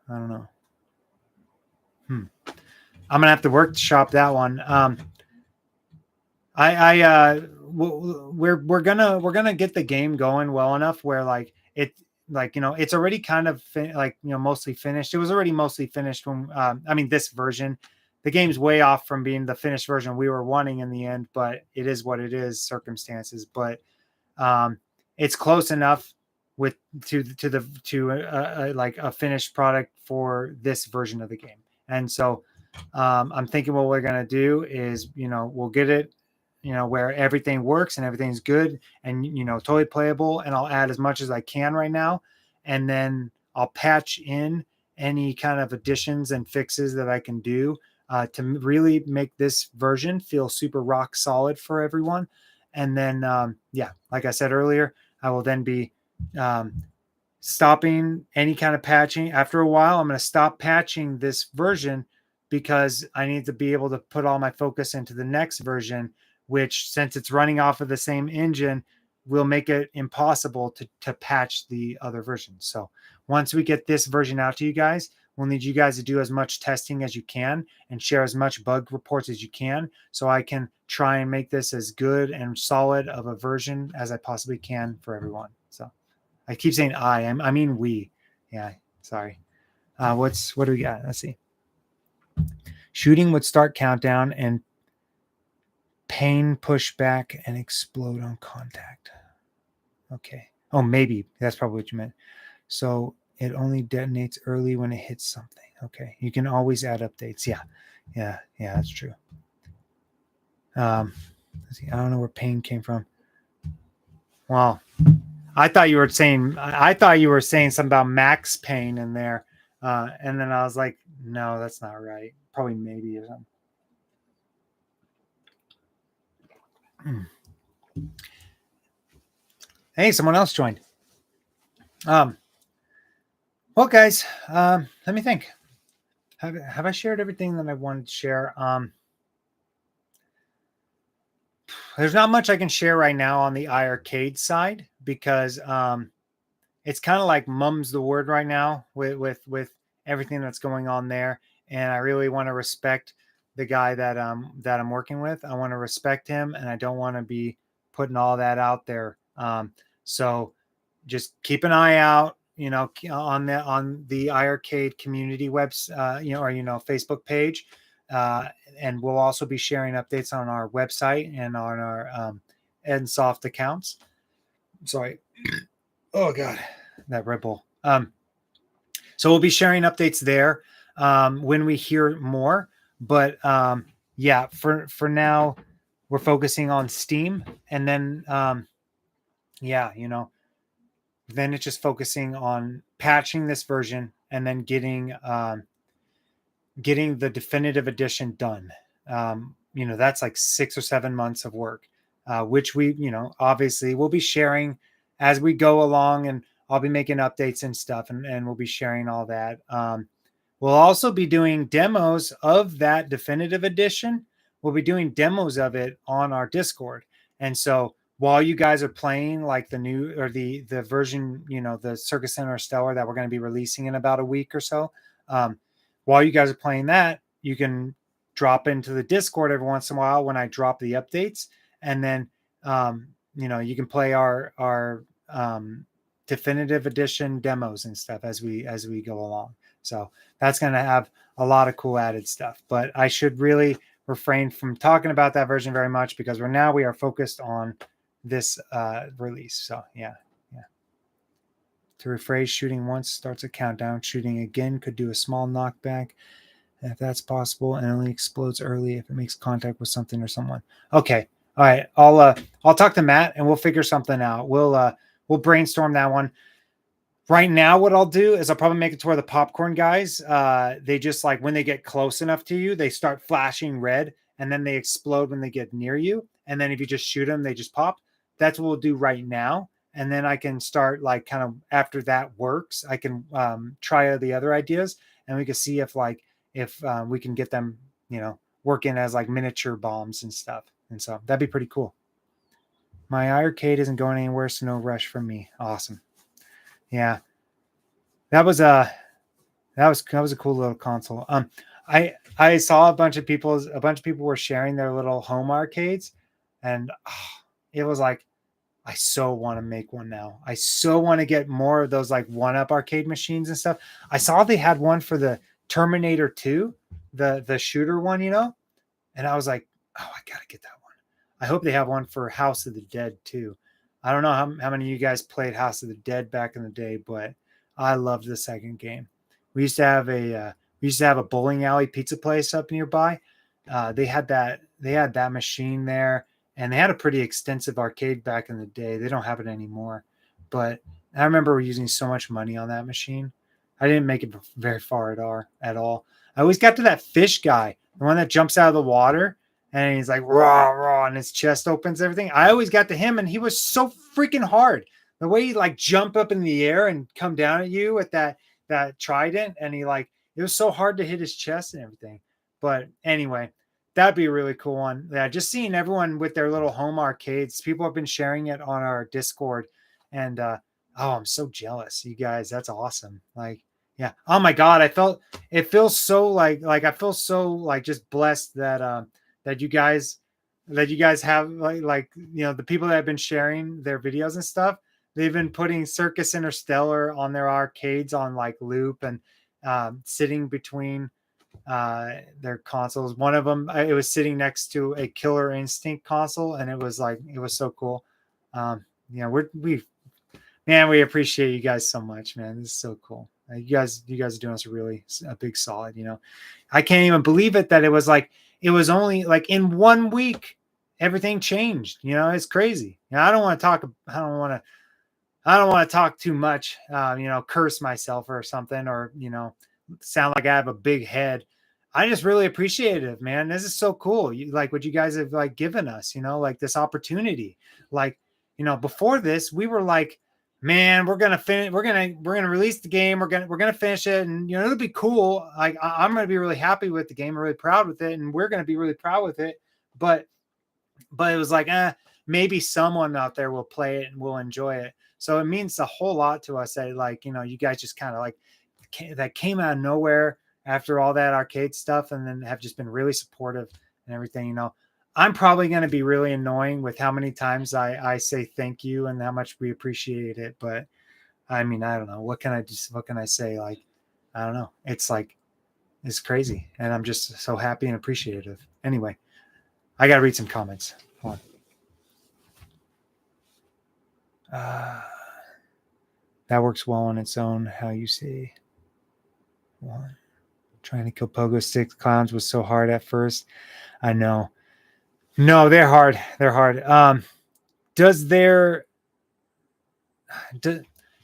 I don't know. I'm gonna have to workshop that one. We're gonna get the game going well enough where it's already kind of mostly finished. It was already mostly finished when this version. The game's way off from being the finished version we were wanting in the end, but it is what it is, circumstances. But it's close enough to like a finished product for this version of the game. And so I'm thinking what we're gonna do is we'll get it where everything works and everything's good and totally playable, and I'll add as much as I can right now, and then I'll patch in any kind of additions and fixes that I can do to really make this version feel super rock solid for everyone. And then like I said earlier, I will then be stopping any kind of patching. After a while, I'm going to stop patching this version because I need to be able to put all my focus into the next version, which, since it's running off of the same engine, will make it impossible to patch the other versions. So once we get this version out to you guys, we'll need you guys to do as much testing as you can and share as much bug reports as you can, so I can try and make this as good and solid of a version as I possibly can for everyone. So I keep saying I mean we. Yeah, sorry. What do we got? Let's see. Shooting would start countdown and pain push back and explode on contact. Okay. Oh, maybe that's probably what you meant. So it only detonates early when it hits something. Okay. You can always add updates. Yeah, that's true. Let's see. I don't know where pain came from. Well, I thought you were saying something about Max Payne in there. And then I was like, no, that's not right. Probably maybe or something. Hey, someone else joined. Well, guys, let me think. Have I shared everything that I wanted to share? There's not much I can share right now on the iArcade side because it's kind of like mum's the word right now with everything that's going on there, and I really want to respect the guy that I'm working with. I want to respect him, and I don't want to be putting all that out there. So just keep an eye out. on the iArcade community Facebook page. Uh, and we'll also be sharing updates on our website and on our NSoft accounts. Sorry. Oh God, that Red Bull. So we'll be sharing updates there when we hear more. But yeah, for now, we're focusing on Steam, and then yeah, then it's just focusing on patching this version and then getting the definitive edition done. That's like 6 or 7 months of work, which we, obviously we'll be sharing as we go along, and I'll be making updates and stuff, and we'll be sharing all that. We'll also be doing demos of that definitive edition. We'll be doing demos of it on our Discord. And so while you guys are playing like the new or the version, the Circus Interstellar that we're going to be releasing in about a week or so, while you guys are playing that, you can drop into the Discord every once in a while when I drop the updates, and then you can play our definitive edition demos and stuff as we go along. So that's going to have a lot of cool added stuff. But I should really refrain from talking about that version very much because we are focused on this release. So yeah. To rephrase, shooting once starts a countdown. Shooting again could do a small knockback if that's possible, and only explodes early if it makes contact with something or someone. Okay. All right. I'll talk to Matt and we'll figure something out. We'll brainstorm that one. Right now, what I'll do is I'll probably make it to where the popcorn guys, they just like when they get close enough to you, they start flashing red and then they explode when they get near you. And then if you just shoot them, they just pop. That's what we'll do right now. And then I can start like kind of after that works, I can try the other ideas and we can see if we can get them, working as like miniature bombs and stuff. And so that'd be pretty cool. My arcade isn't going anywhere, so no rush from me. Awesome. Yeah, that was a cool little console. I saw a bunch of people were sharing their little home arcades, and it was like, I so want to make one now. I so want to get more of those like 1-up arcade machines and stuff. I saw they had one for the Terminator 2, the shooter one, and I was like, oh, I gotta get that one. I hope they have one for House of the Dead too. I don't know how many of you guys played House of the Dead back in the day, but I loved the second game. We used to have a bowling alley pizza place up nearby. They had that machine there, and they had a pretty extensive arcade back in the day. They don't have it anymore, but I remember using so much money on that machine. I didn't make it very far at all. I always got to that fish guy, the one that jumps out of the water and he's like raw, raw, and his chest opens everything. I always got to him, and he was so freaking hard. The way he like jump up in the air and come down at you with that trident, and it was so hard to hit his chest and everything. But anyway, that'd be a really cool one. Yeah, just seeing everyone with their little home arcades. People have been sharing it on our Discord, and I'm so jealous, you guys. That's awesome. Like, yeah. Oh my God, it feels so like I feel so like just blessed that you guys have the people that have been sharing their videos and stuff. They've been putting Circus Interstellar on their arcades on like loop and sitting between their consoles. One of them, it was sitting next to a Killer Instinct console, and it was so cool. We appreciate you guys so much, man. This is so cool. You guys are doing us a big solid. I can't even believe it that it was only like in 1 week everything changed. It's crazy. I don't want to talk too much, curse myself or something, or, sound like I have a big head. I just really appreciate it, man. This is so cool. Like what you guys have like given us, this opportunity. Before this, we were like, man, we're gonna release the game. We're gonna finish it, and it'll be cool. Like I'm gonna be really happy with the game. I'm really proud with it, and we're gonna be really proud with it. But it was like, maybe someone out there will play it and will enjoy it. So it means a whole lot to us that you guys just kind of that came out of nowhere after all that arcade stuff, and then have just been really supportive and everything. I'm probably going to be really annoying with how many times I say thank you and how much we appreciate it, but I mean, I don't know. What can I say? Like, I don't know. It's like, it's crazy. And I'm just so happy and appreciative. Anyway, I got to read some comments. Hold on. That works well on its own. How you say, one, trying to kill pogo stick clowns was so hard at first. I know. No, they're hard. They're hard. Does there, do,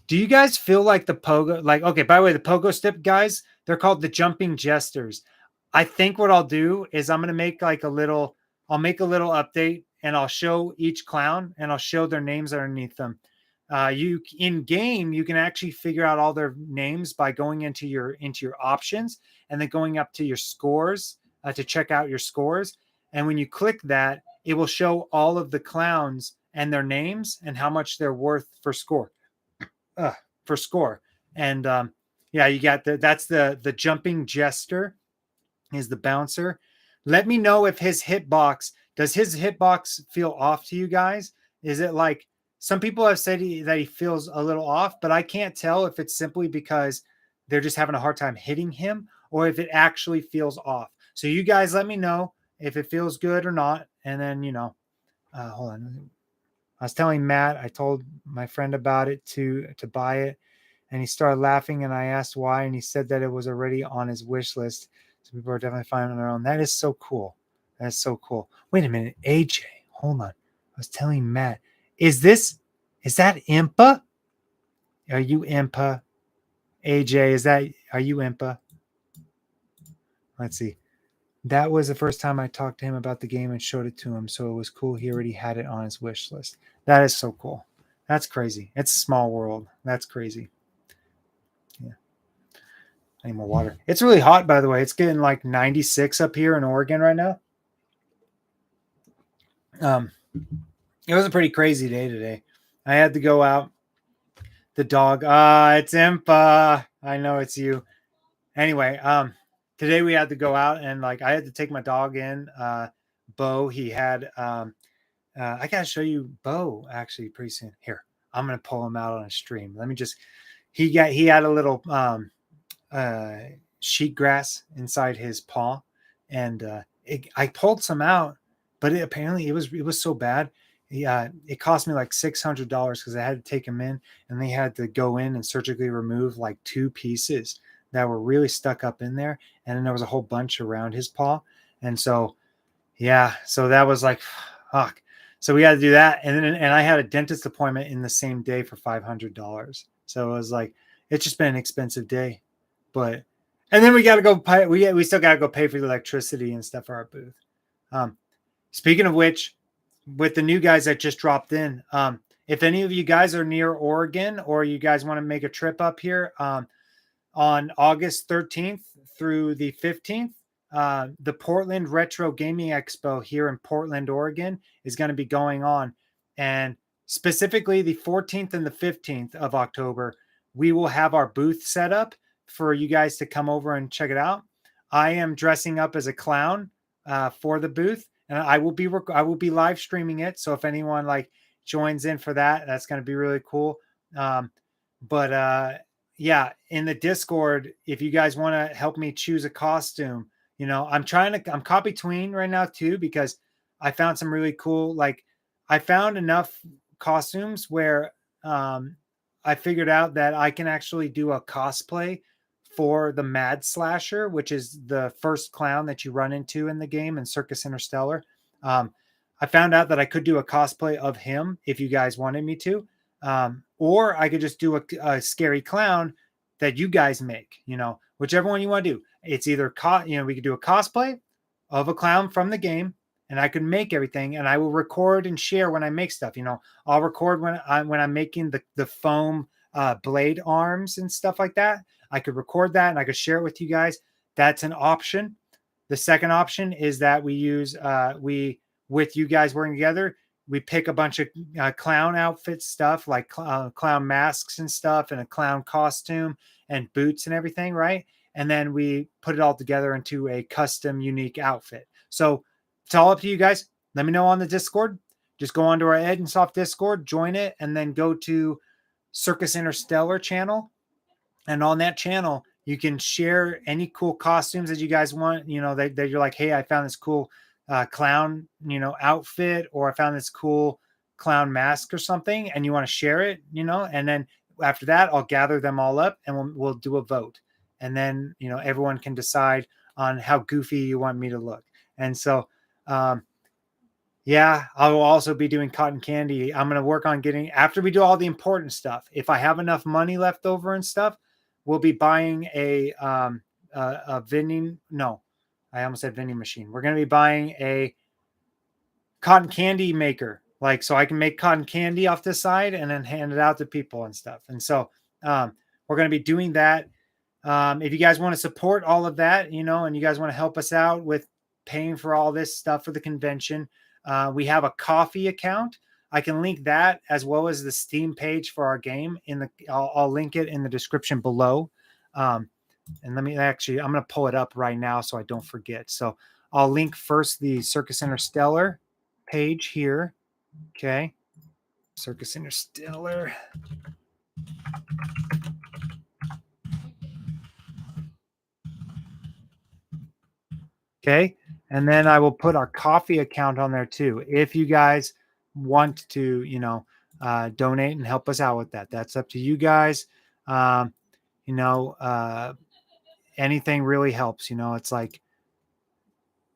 do you guys feel like the pogo, like, okay, by the way, the pogo stick guys, they're called the jumping jesters. I think what I'll do is I'm going to make like I'll make a little update and I'll show each clown and I'll show their names underneath them. You in game, you can actually figure out all their names by going into your options and then going up to your scores to check out your scores. And when you click that, it will show all of the clowns and their names and how much they're worth for score. Uh, for score. And yeah, you got that's the jumping jester is the bouncer. Let me know if does his hitbox feel off to you guys? Is it like some people have said that he feels a little off, but I can't tell if it's simply because they're just having a hard time hitting him or if it actually feels off. So you guys let me know if it feels good or not. And then, hold on. I was telling Matt, I told my friend about it to buy it, and he started laughing. And I asked why, and he said that it was already on his wish list. So people are definitely finding their own. That is so cool. That's so cool. Wait a minute, AJ, hold on. I was telling Matt, is that Impa? Are you Impa? AJ, are you Impa? Let's see. That was the first time I talked to him about the game and showed it to him. So it was cool. He already had it on his wish list. That is so cool. That's crazy. It's a small world. That's crazy. Yeah. I need more water. It's really hot, by the way. It's getting like 96 up here in Oregon right now. It was a pretty crazy day today. I had to go out. The dog. It's Impa. I know it's you. Anyway, today we had to go out and like I had to take my dog in. Bo, he had I gotta show you Bo actually pretty soon. Here, I'm gonna pull him out on a stream. Let me just he had a little sheet grass inside his paw, and I pulled some out, but apparently it was so bad. It cost me like $600 because I had to take him in, and they had to go in and surgically remove like 2 pieces that were really stuck up in there, and then there was a whole bunch around his paw, and so yeah, so that was like fuck. So we had to do that, and I had a dentist appointment in the same day for $500. So it was like it's just been an expensive day, but and then we got to go pay. We still got to go pay for the electricity and stuff for our booth. Speaking of which, with the new guys that just dropped in, if any of you guys are near Oregon or you guys want to make a trip up here, on August 13th through the 15th, the Portland Retro Gaming Expo here in Portland, Oregon is going to be going on. And specifically the 14th and the 15th of October, we will have our booth set up for you guys to come over and check it out. I am dressing up as a clown for the booth, and I will be live streaming it. So if anyone like joins in for that, that's going to be really cool. But yeah, in the Discord, if you guys want to help me choose a costume, I'm copy tween right now too, because I found some really cool, like I found enough costumes where I figured out that I can actually do a cosplay for the Mad Slasher, which is the first clown that you run into in the game in Circus Interstellar. I found out that I could do a cosplay of him if you guys wanted me to. Or I could just do a scary clown that you guys make, whichever one you want to do. It's either, we could do a cosplay of a clown from the game, and I could make everything, and I will record and share when I make stuff. I'll record when I'm making the foam blade arms and stuff like that. I could record that and I could share it with you guys. That's an option. The second option is that we use with you guys working together, we pick a bunch of clown outfit stuff like clown masks and stuff and a clown costume and boots and everything, right? And then we put it all together into a custom unique outfit. So it's all up to you guys. Let me know on the Discord. Just go onto our Ed and Soft Discord, join it, and then go to Circus Interstellar channel, and on that channel you can share any cool costumes that you guys want. That you're like, hey, I found this cool clown, outfit, or I found this cool clown mask or something, and you want to share it, and then after that, I'll gather them all up and we'll do a vote, and then everyone can decide on how goofy you want me to look. And so, yeah, I will also be doing cotton candy. I'm going to work on getting, after we do all the important stuff, if I have enough money left over and stuff, we'll be buying a vending. No, I almost said vending machine. We're going to be buying a cotton candy maker, like, so I can make cotton candy off this side and then hand it out to people and stuff. And so we're going to be doing that. If you guys want to support all of that, and you guys want to help us out with paying for all this stuff for the convention, we have a coffee account. I can link that as well as the Steam page for our game I'll link it in the description below. And I'm going to pull it up right now so I don't forget. So I'll link first the Circus Interstellar page here. Okay. Circus Interstellar. Okay. And then I will put our coffee account on there too. If you guys want to, donate and help us out with that, that's up to you guys. Anything really helps, it's like,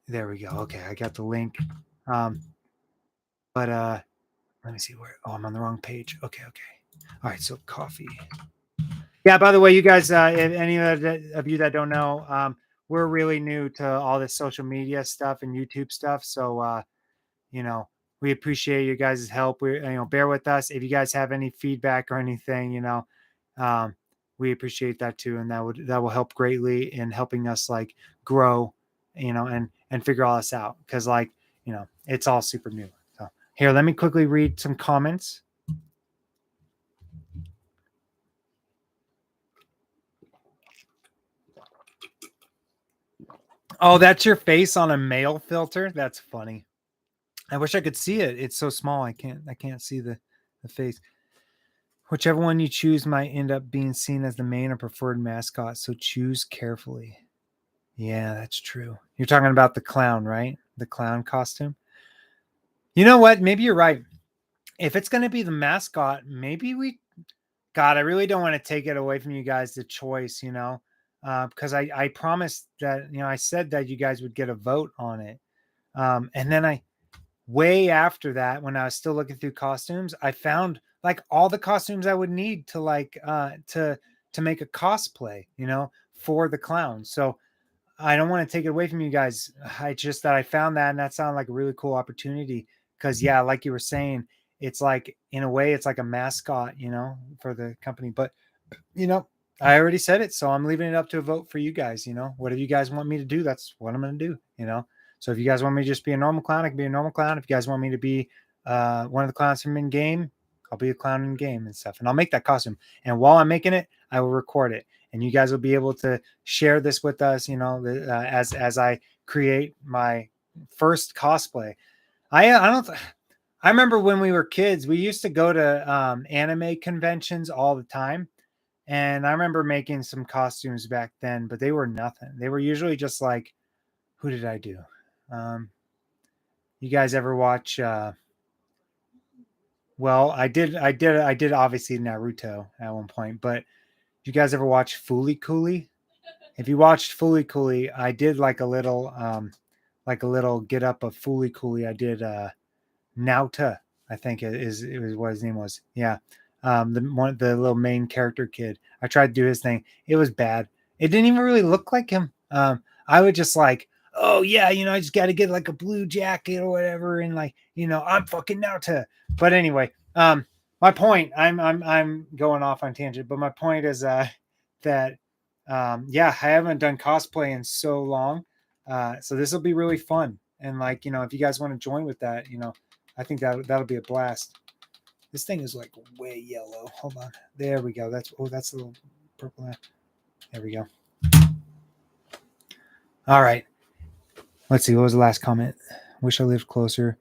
there we go. Okay. I got the link. But let me see where, I'm on the wrong page. Okay. All right. So coffee. Yeah, by the way, you guys, if any of you that don't know, we're really new to all this social media stuff and YouTube stuff. So, we appreciate you guys' help. Bear with us. If you guys have any feedback or anything, we appreciate that too. And that will help greatly in helping us like grow, and figure all this out. Cause it's all super new. So here, let me quickly read some comments. Oh, that's your face on a mail filter. That's funny. I wish I could see it. It's so small. I can't see the face. Whichever one you choose might end up being seen as the main or preferred mascot. So choose carefully. Yeah, that's true. You're talking about the clown, right? The clown costume. You know what? Maybe you're right. If it's going to be the mascot, maybe God, I really don't want to take it away from you guys, the choice, because I promised that, I said that you guys would get a vote on it. And then way after that, when I was still looking through costumes, I found like all the costumes I would need to to make a cosplay, for the clown. So I don't want to take it away from you guys. I just that I found that, and that sounded like a really cool opportunity. Because yeah, like you were saying, it's like in a way, it's like a mascot, for the company. But I already said it, so I'm leaving it up to a vote for you guys. Whatever you guys want me to do, that's what I'm going to do. So if you guys want me to just be a normal clown, I can be a normal clown. If you guys want me to be one of the clowns from in game, I'll be a clown in game and stuff. And I'll make that costume. And while I'm making it, I will record it. And you guys will be able to share this with us, as I create my first cosplay. I remember when we were kids, we used to go to anime conventions all the time. And I remember making some costumes back then, but they were nothing. They were usually just like, who did I do? You guys ever watch? Well, I did obviously Naruto at one point, but you guys ever watch Fooly Cooly? If you watched Fooly Cooly, I did like a little get up of Fooly Cooly. I did Nauta, I think it was what his name was. Yeah. The little main character kid. I tried to do his thing. It was bad. It didn't even really look like him. I would just like, oh yeah, I just got to get like a blue jacket or whatever, and like, I'm fucking Nauta. But anyway, my point, I'm going off on tangent, but my point is that yeah, I haven't done cosplay in so long, so this will be really fun. And like, if you guys want to join with that, I think that'll be a blast. This thing is like way yellow. Hold on. There we go. That's a little purple. There we go. All right. Let's see. What was the last comment? Wish I lived closer.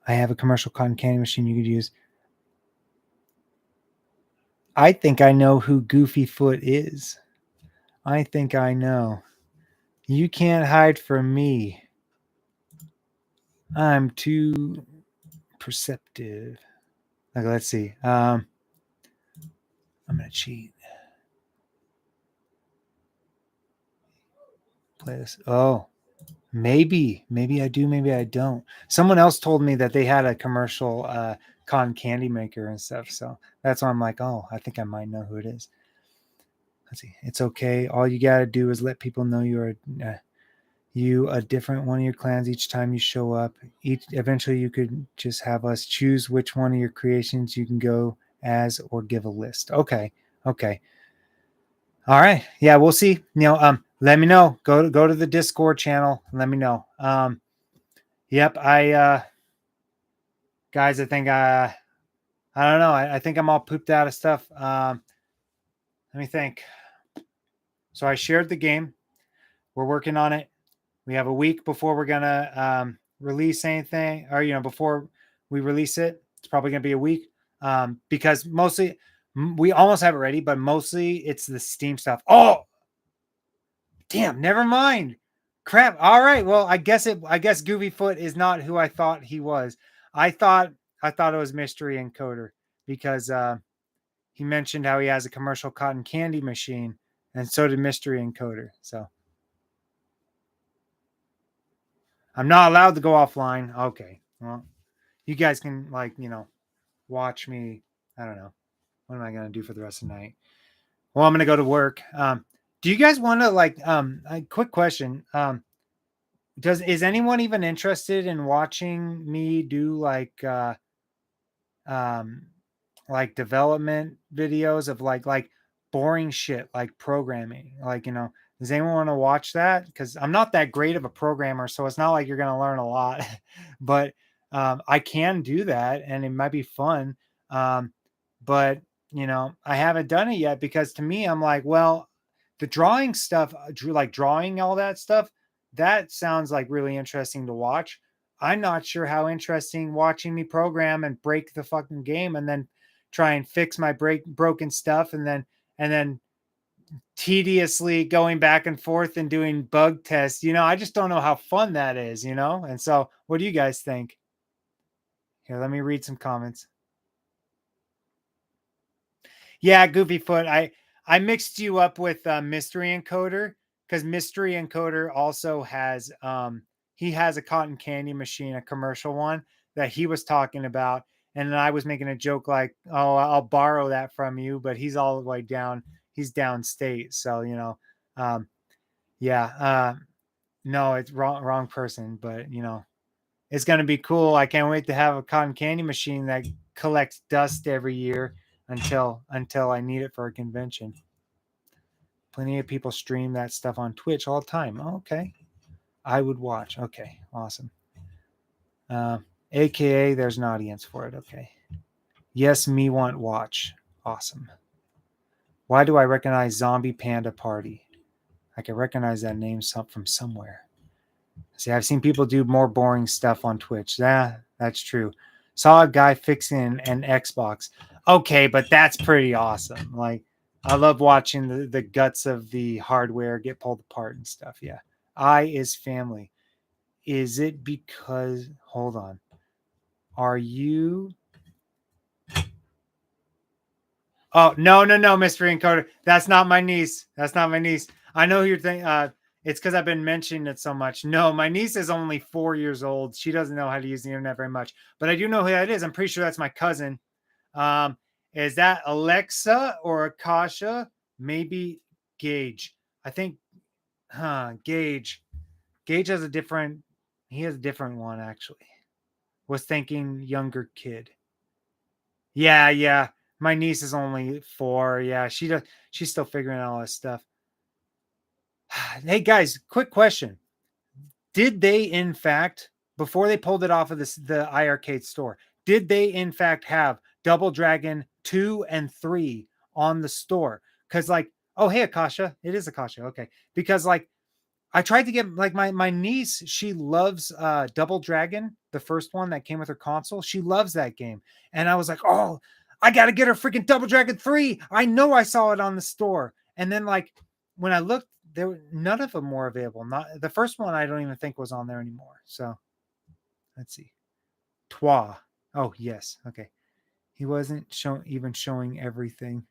I have a commercial cotton candy machine you could use. I think I know who Goofy Foot is. I think I know. You can't hide from me. I'm too perceptive. Okay, let's see. I'm gonna cheat. Play this. Oh, maybe I do, maybe I don't. Someone else told me that they had a commercial cotton candy maker and stuff, so that's why I'm like, oh, I think I might know who it is. Let's see. It's okay. All you gotta do is let people know you a different one of your clans each time you show up. Eventually you could just have us choose which one of your creations you can go as or give a list. Okay. All right. Yeah, we'll see. Let me know. Go to the Discord channel and let me know. Yep, I guys, I don't know. I think I'm all pooped out of stuff. Let me think. So I shared the game. We're working on it. We have a week before we're gonna release anything, or before we release it. It's probably gonna be a week because mostly we almost have it ready, but mostly it's the Steam stuff. Oh, damn! Never mind. Crap. All right. Well, I guess Goofy Foot is not who I thought he was. I thought I thought it was Mystery Encoder because he mentioned how he has a commercial cotton candy machine, and so did Mystery Encoder. So I'm not allowed to go offline. Okay. Well, you guys can watch me. I don't know. What am I gonna do for the rest of the night? Well, I'm gonna go to work. Do you guys want to a quick question? Does is anyone even interested in watching me do um development videos of boring shit like programming? Does anyone want to watch that? Because I'm not that great of a programmer, so it's not like you're gonna learn a lot. But I can do that and it might be fun. But I haven't done it yet because to me, I'm like, well, the drawing stuff, drawing all that stuff, that sounds like really interesting to watch. I'm not sure how interesting watching me program and break the fucking game and then try and fix my broken stuff and then tediously going back and forth and doing bug tests. I just don't know how fun that is. And so, what do you guys think? Here, let me read some comments. Yeah, Goofy Foot. I mixed you up with Mystery Encoder because Mystery Encoder also has he has a cotton candy machine, a commercial one that he was talking about, and then I was making a joke like, "Oh, I'll borrow that from you," but he's all the way down. He's downstate, so yeah. No, it's wrong person, but it's gonna be cool. I can't wait to have a cotton candy machine that collects dust every year until I need it for a convention. Plenty of people stream that stuff on Twitch all the time. Oh, okay, I would watch. Okay, awesome. Uh, AKA, there's an audience for it. Okay. Yes, me want watch. Awesome. Why do I recognize Zombie Panda Party? I can recognize that name from somewhere. See, I've seen people do more boring stuff on Twitch. Yeah, that's true. Saw a guy fixing an Xbox. Okay, but that's pretty awesome. I love watching the guts of the hardware get pulled apart and stuff. Yeah. I is family. Is it because hold on. Are you Oh, no, Mystery Encoder. That's not my niece. That's not my niece. I know who you're thinking. It's because I've been mentioning it so much. No, my niece is only 4 years old. She doesn't know how to use the internet very much, but I do know who that is. I'm pretty sure that's my cousin. Um, is that Alexa or Akasha? Maybe Gage. I think, Gage. Gage has a different. He has a different one actually. Was thinking younger kid. Yeah. My niece is only 4. Yeah, she's still figuring out all this stuff. Hey guys, quick question. Did they in fact, before they pulled it off of the iArcade store, did they in fact have Double Dragon 2 and 3 on the store? Because oh hey Akasha, it is Akasha. Okay. Because I tried to get my niece, she loves Double Dragon, the first one that came with her console. She loves that game. And I was like, "Oh, I got to get her freaking Double Dragon 3. I know I saw it on the store. And then like when I looked, none of them were available. Not the first one, I don't even think was on there anymore. So let's see. Trois. Oh, yes. Okay. He wasn't even showing everything.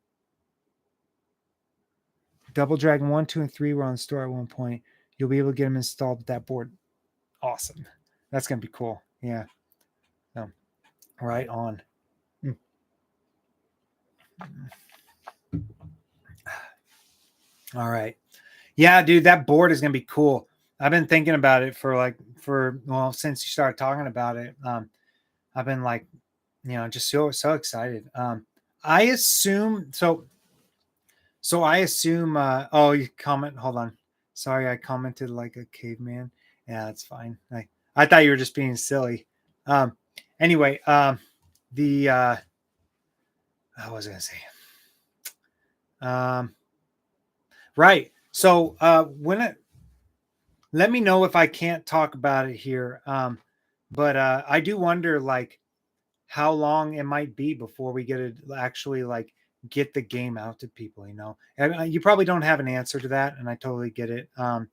Double Dragon 1, 2, and 3 were on the store at one point. You'll be able to get them installed with that board. Awesome. That's going to be cool. Yeah. No. Right on. All right. Yeah, dude, that board is going to be cool. I've been thinking about it well, since you started talking about it. I've been like, just so excited. I assume so. So I assume. Oh, you comment. Hold on. Sorry, I commented like a caveman. Yeah, that's fine. I thought you were just being silly. Anyway, the what was I gonna say? Right. So let me know if I can't talk about it here. But I do wonder like how long it might be before we get to actually like get the game out to people, and you probably don't have an answer to that, and I totally get it. Uh,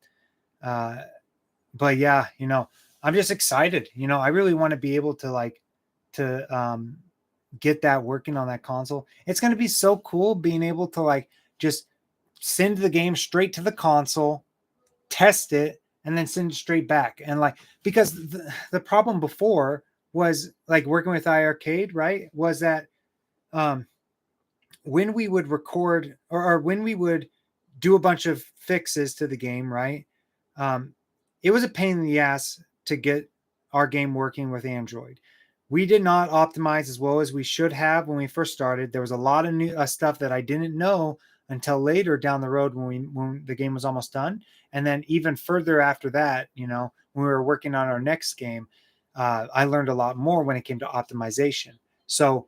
but yeah, I'm just excited. I really want to be able to get that working on that console. It's going to be so cool being able to like just send the game straight to the console, test it, and then send it straight back. And like, because the problem before was like working with iArcade, right? Was that when we would record or when we would do a bunch of fixes to the game, right? It was a pain in the ass to get our game working with Android. We did not optimize as well as we should have when we first started. There was a lot of new stuff that I didn't know until later down the road when the game was almost done, and then even further after that, when we were working on our next game, I learned a lot more when it came to optimization. So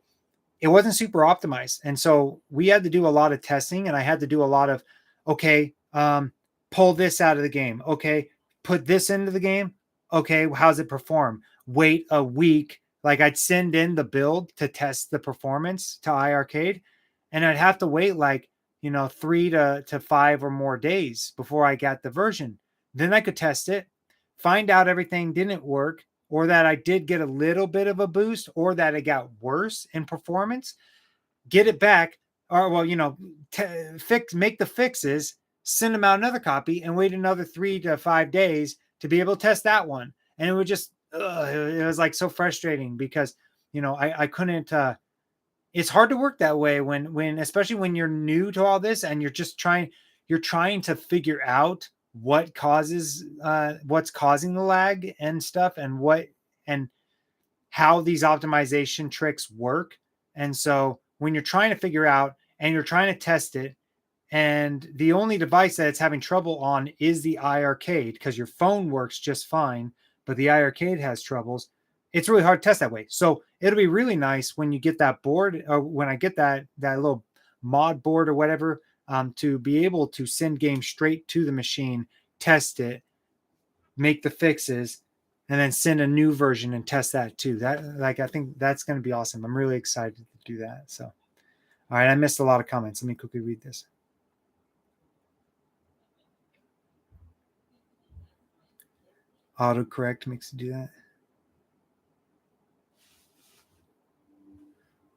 it wasn't super optimized, and so we had to do a lot of testing, and I had to do a lot of okay, pull this out of the game, okay, put this into the game, okay, how's it perform, wait a week, like I'd send in the build to test the performance to iArcade, and I'd have to wait like 3 to 5 or more days before I got the version. Then I could test it, find out everything didn't work, or that I did get a little bit of a boost, or that it got worse in performance, get it back, or well, make the fixes, send them out another copy, and wait another 3 to 5 days to be able to test that one. And it would just, it was like so frustrating because I couldn't. It's hard to work that way when especially when you're new to all this and you're trying to figure out what's causing the lag and stuff, and how these optimization tricks work. And so when you're trying to figure out and you're trying to test it, and the only device that it's having trouble on is the iArcade, because your phone works just fine, but the iArcade has troubles. It's really hard to test that way. So it'll be really nice when you get that board, or when I get that little mod board or whatever, to be able to send games straight to the machine, test it, make the fixes, and then send a new version and test that too. I think that's going to be awesome. I'm really excited to do that. So, all right, I missed a lot of comments. Let me quickly read this. Autocorrect makes it do that.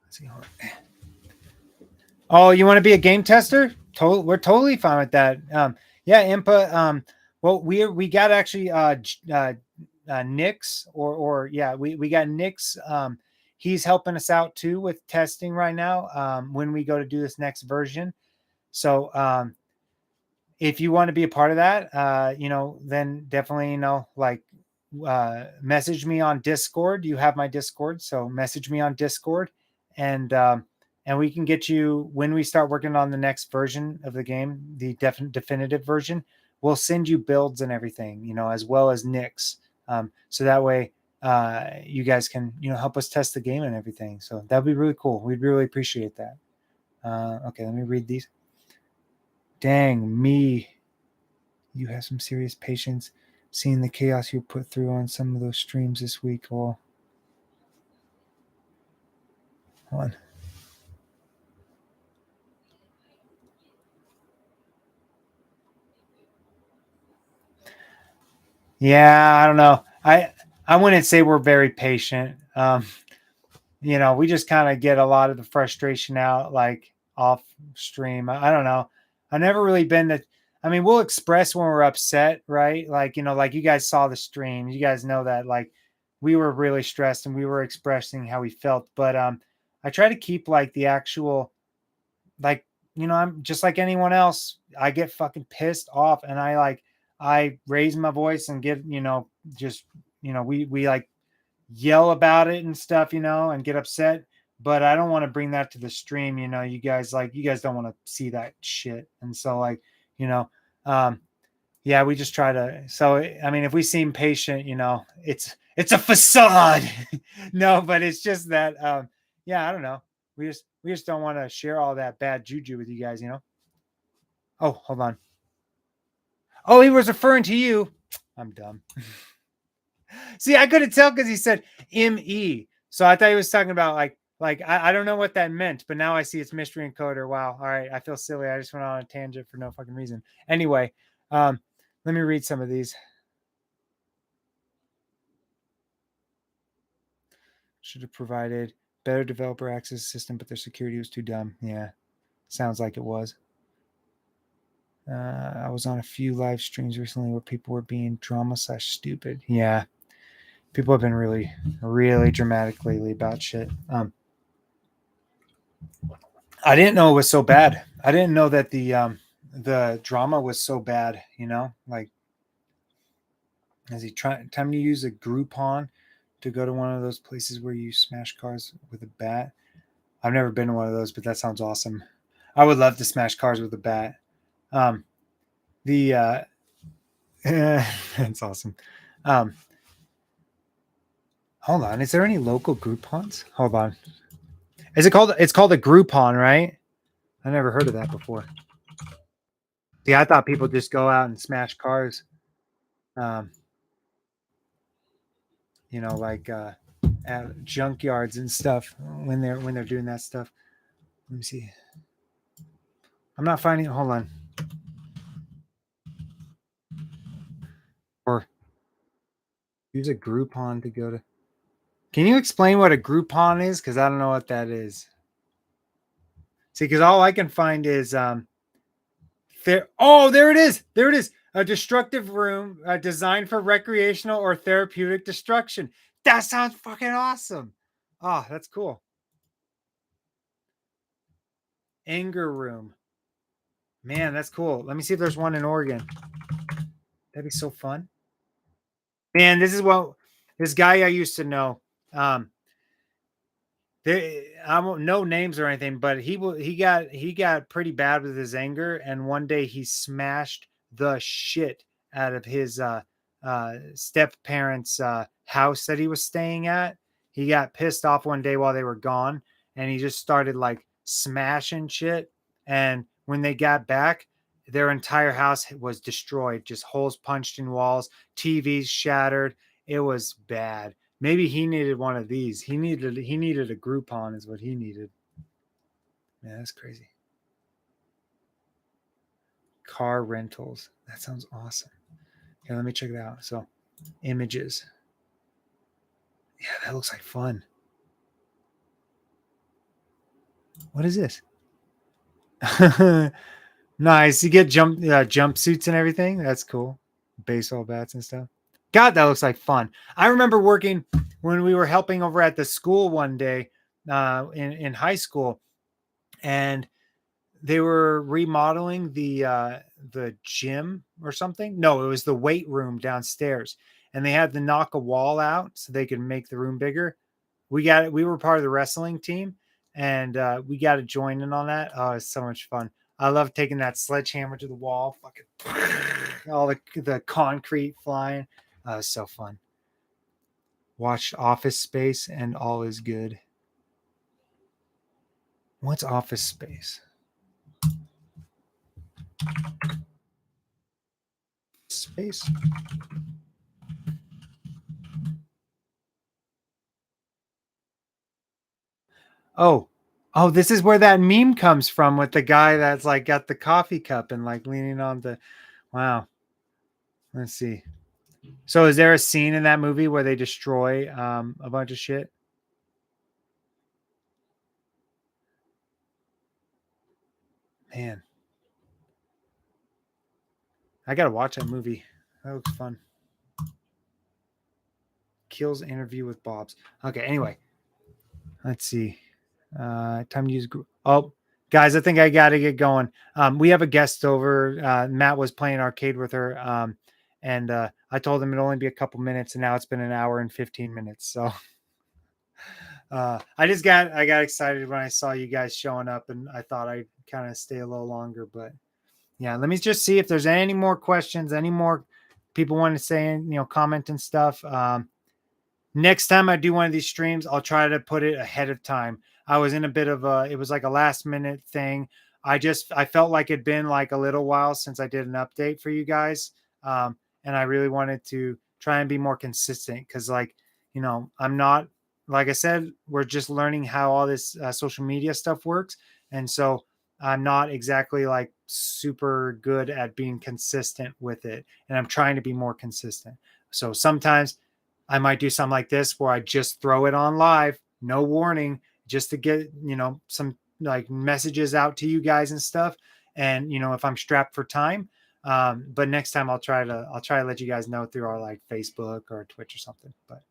Let's see. Oh, you want to be a game tester? We're totally fine with that. Yeah, Impa. Well, we got actually Nick's or yeah, we got Nick's. He's helping us out too with testing right now. When we go to do this next version, so if you want to be a part of that, then definitely message me on Discord. You have my Discord, so message me on Discord, and we can get you when we start working on the next version of the game, the definitive version. We'll send you builds and everything, as well as Nick's, so that way you guys can help us test the game and everything. So that'd be really cool. We'd really appreciate that. Okay, let me read these. Dang me, you have some serious patience seeing the chaos you put through on some of those streams this week. Well, hold on. Yeah, I don't know. I wouldn't say we're very patient. We just kind of get a lot of the frustration out like off stream. I don't know. I've never really been to. I mean, we'll express when we're upset, right? Like like you guys saw the stream. You guys know that like we were really stressed and we were expressing how we felt. But I try to keep like the actual like I'm just like anyone else. I get fucking pissed off and I raise my voice and get just we like yell about it and stuff, and get upset. But I don't want to bring that to the stream. You guys don't want to see that shit. And so like, you know, um, yeah, we just try to. So I mean, if we seem patient, it's a facade. No, but it's just that. Yeah, I don't know. We just don't want to share all that bad juju with you guys. Oh, hold on. Oh, he was referring to you. I'm dumb. See, I couldn't tell because he said ME. So I thought he was talking about like I don't know what that meant, but now I see it's mystery encoder. Wow. All right. I feel silly. I just went on a tangent for no fucking reason. Anyway, let me read some of these. Should have provided better developer access system, but their security was too dumb. Yeah. Sounds like it was. I was on a few live streams recently where people were being drama/stupid. Yeah. People have been really, really dramatic lately about shit. I didn't know it was so bad. I didn't know that the drama was so bad. Like, is he trying? Time to use a Groupon to go to one of those places where you smash cars with a bat. I've never been to one of those, but that sounds awesome. I would love to smash cars with a bat. Um, the That's awesome. Um, hold on, is there any local Groupons? Hold on. Is it called? It's called a Groupon, right? I never heard of that before. See, I thought people just go out and smash cars. Um, like at junkyards and stuff when they're doing that stuff. Let me see. I'm not finding. Hold on. Or use a Groupon to go to. Can you explain what a Groupon is? Because I don't know what that is. See, because all I can find is there. Oh, there it is. There it is. A destructive room designed for recreational or therapeutic destruction. That sounds fucking awesome. Oh, that's cool. Anger room. Man, that's cool. Let me see if there's one in Oregon. That'd be so fun. Man, this is what this guy I used to know. Um, I won't no names or anything, but he got pretty bad with his anger, and one day he smashed the shit out of his step parents' house that he was staying at. He got pissed off one day while they were gone, and he just started like smashing shit. And when they got back, their entire house was destroyed, just holes punched in walls, TVs shattered. It was bad. Maybe he needed one of these. He needed a Groupon is what he needed. Yeah, that's crazy. Car rentals. That sounds awesome. Okay, let me check it out. So, images. Yeah, that looks like fun. What is this? Nice. You get jumpsuits and everything. That's cool. Baseball bats and stuff. God, that looks like fun. I remember working when we were helping over at the school one day in high school, and they were remodeling the gym or something. No, it was the weight room downstairs, and they had to knock a wall out so they could make the room bigger. We were part of the wrestling team, and we got to join in on that. Oh, it's so much fun. I love taking that sledgehammer to the wall, fucking all the concrete flying. It's so fun. Watched Office Space and all is good. What's Office Space? Space. Oh, oh, this is where that meme comes from with the guy that's like got the coffee cup and like leaning on the. Wow. Let's see. So is there a scene in that movie where they destroy a bunch of shit? Man, I gotta watch that movie. That looks fun. Kills interview with Bob's. Okay, anyway, let's see. Time to use. Oh, guys, I think I got to get going. We have a guest over. Matt was playing arcade with her, and I told him it'd only be a couple minutes, and now it's been an hour and 15 minutes. So I got excited when I saw you guys showing up, and I thought I'd kind of stay a little longer. But yeah, let me just see if there's any more questions, any more people want to say, comment and stuff. Next time I do one of these streams, I'll try to put it ahead of time. I was in a bit of it was like a last minute thing. I felt like it'd been like a little while since I did an update for you guys. And I really wanted to try and be more consistent because, like, I'm not, like I said, we're just learning how all this social media stuff works. And so I'm not exactly like super good at being consistent with it. And I'm trying to be more consistent. So sometimes I might do something like this where I just throw it on live, no warning, just to get, some like messages out to you guys and stuff. And, if I'm strapped for time, but next time I'll try to let you guys know through our like Facebook or Twitch or something. But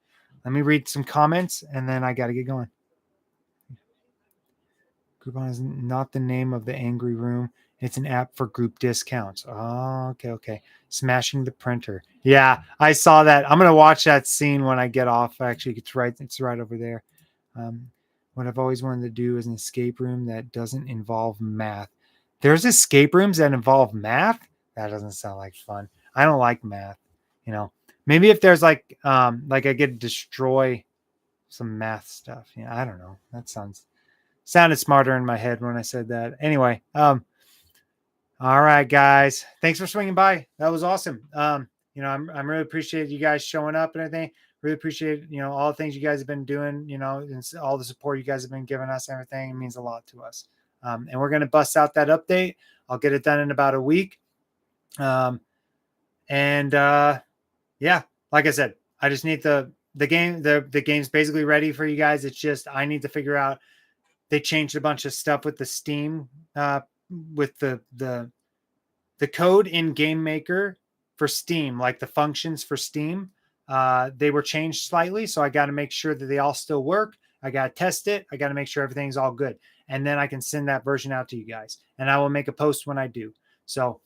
let me read some comments and then I got to get going. Groupon is not the name of the Angry Room. It's an app for group discounts. Oh, okay. Smashing the printer. Yeah, I saw that. I'm gonna watch that scene when I get off. Actually, it's right over there. What I've always wanted to do is an escape room that doesn't involve math. There's escape rooms that involve math. That doesn't sound like fun. I don't like math. Maybe if there's like I get to destroy some math stuff. Yeah, I don't know. That sounded smarter in my head when I said that. Anyway, all right, guys. Thanks for swinging by. That was awesome. I'm really appreciate you guys showing up and everything. Really appreciate, all the things you guys have been doing, and all the support you guys have been giving us and everything. It means a lot to us. And we're going to bust out that update. I'll get it done in about a week. Yeah, like I said, I just need the game. The game's basically ready for you guys. It's just, I need to figure out, they changed a bunch of stuff with the Steam, with the code in Game Maker for Steam, like the functions for Steam. They were changed slightly, so I got to make sure that they all still work. I got to test it. I got to make sure everything's all good, and then I can send that version out to you guys. And I will make a post when I do. So,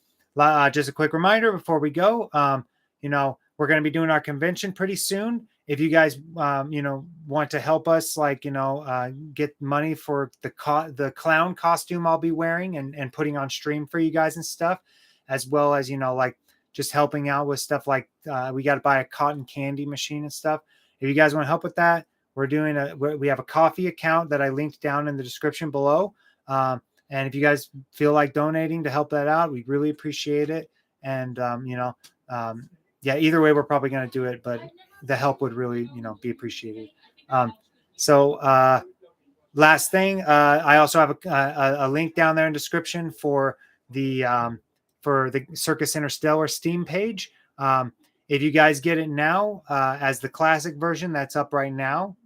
just a quick reminder before we go. We're going to be doing our convention pretty soon. If you guys, want to help us, like, get money for the clown costume I'll be wearing and putting on stream for you guys and stuff, as well as, like just helping out with stuff like we got to buy a cotton candy machine and stuff. If you guys want to help with that, we have a coffee account that I linked down in the description below. And if you guys feel like donating to help that out, we really appreciate it. And, yeah, either way, we're probably going to do it, but the help would really, be appreciated. Last thing, I also have a link down there in description for the Circus Interstellar Steam page. If you guys get it now as the classic version, that's up right now.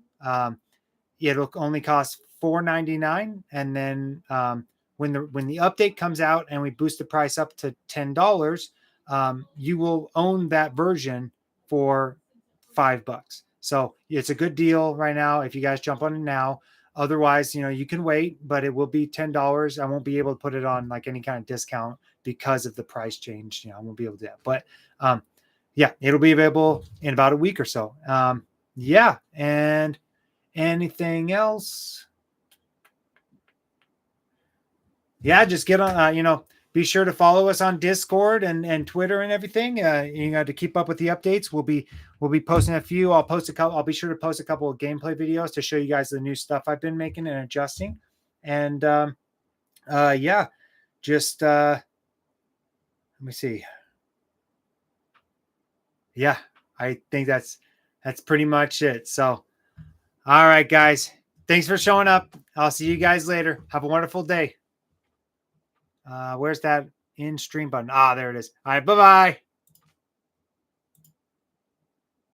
It'll only cost $4.99, and then when the update comes out and we boost the price up to $10, you will own that version for $5. So it's a good deal right now if you guys jump on it now. Otherwise, you can wait, but it will be $10. I won't be able to put it on like any kind of discount because of the price change. I won't be able to do that. But yeah, it'll be available in about a week or so. Yeah, and anything else? Yeah, just get on. Be sure to follow us on Discord and Twitter and everything. To keep up with the updates. We'll be posting a few. I'll post a couple. I'll be sure to post a couple of gameplay videos to show you guys the new stuff I've been making and adjusting. And yeah, just let me see. Yeah, I think that's pretty much it. So, all right, guys, thanks for showing up. I'll see you guys later. Have a wonderful day. Where's that in stream button? There it is. All right, bye-bye.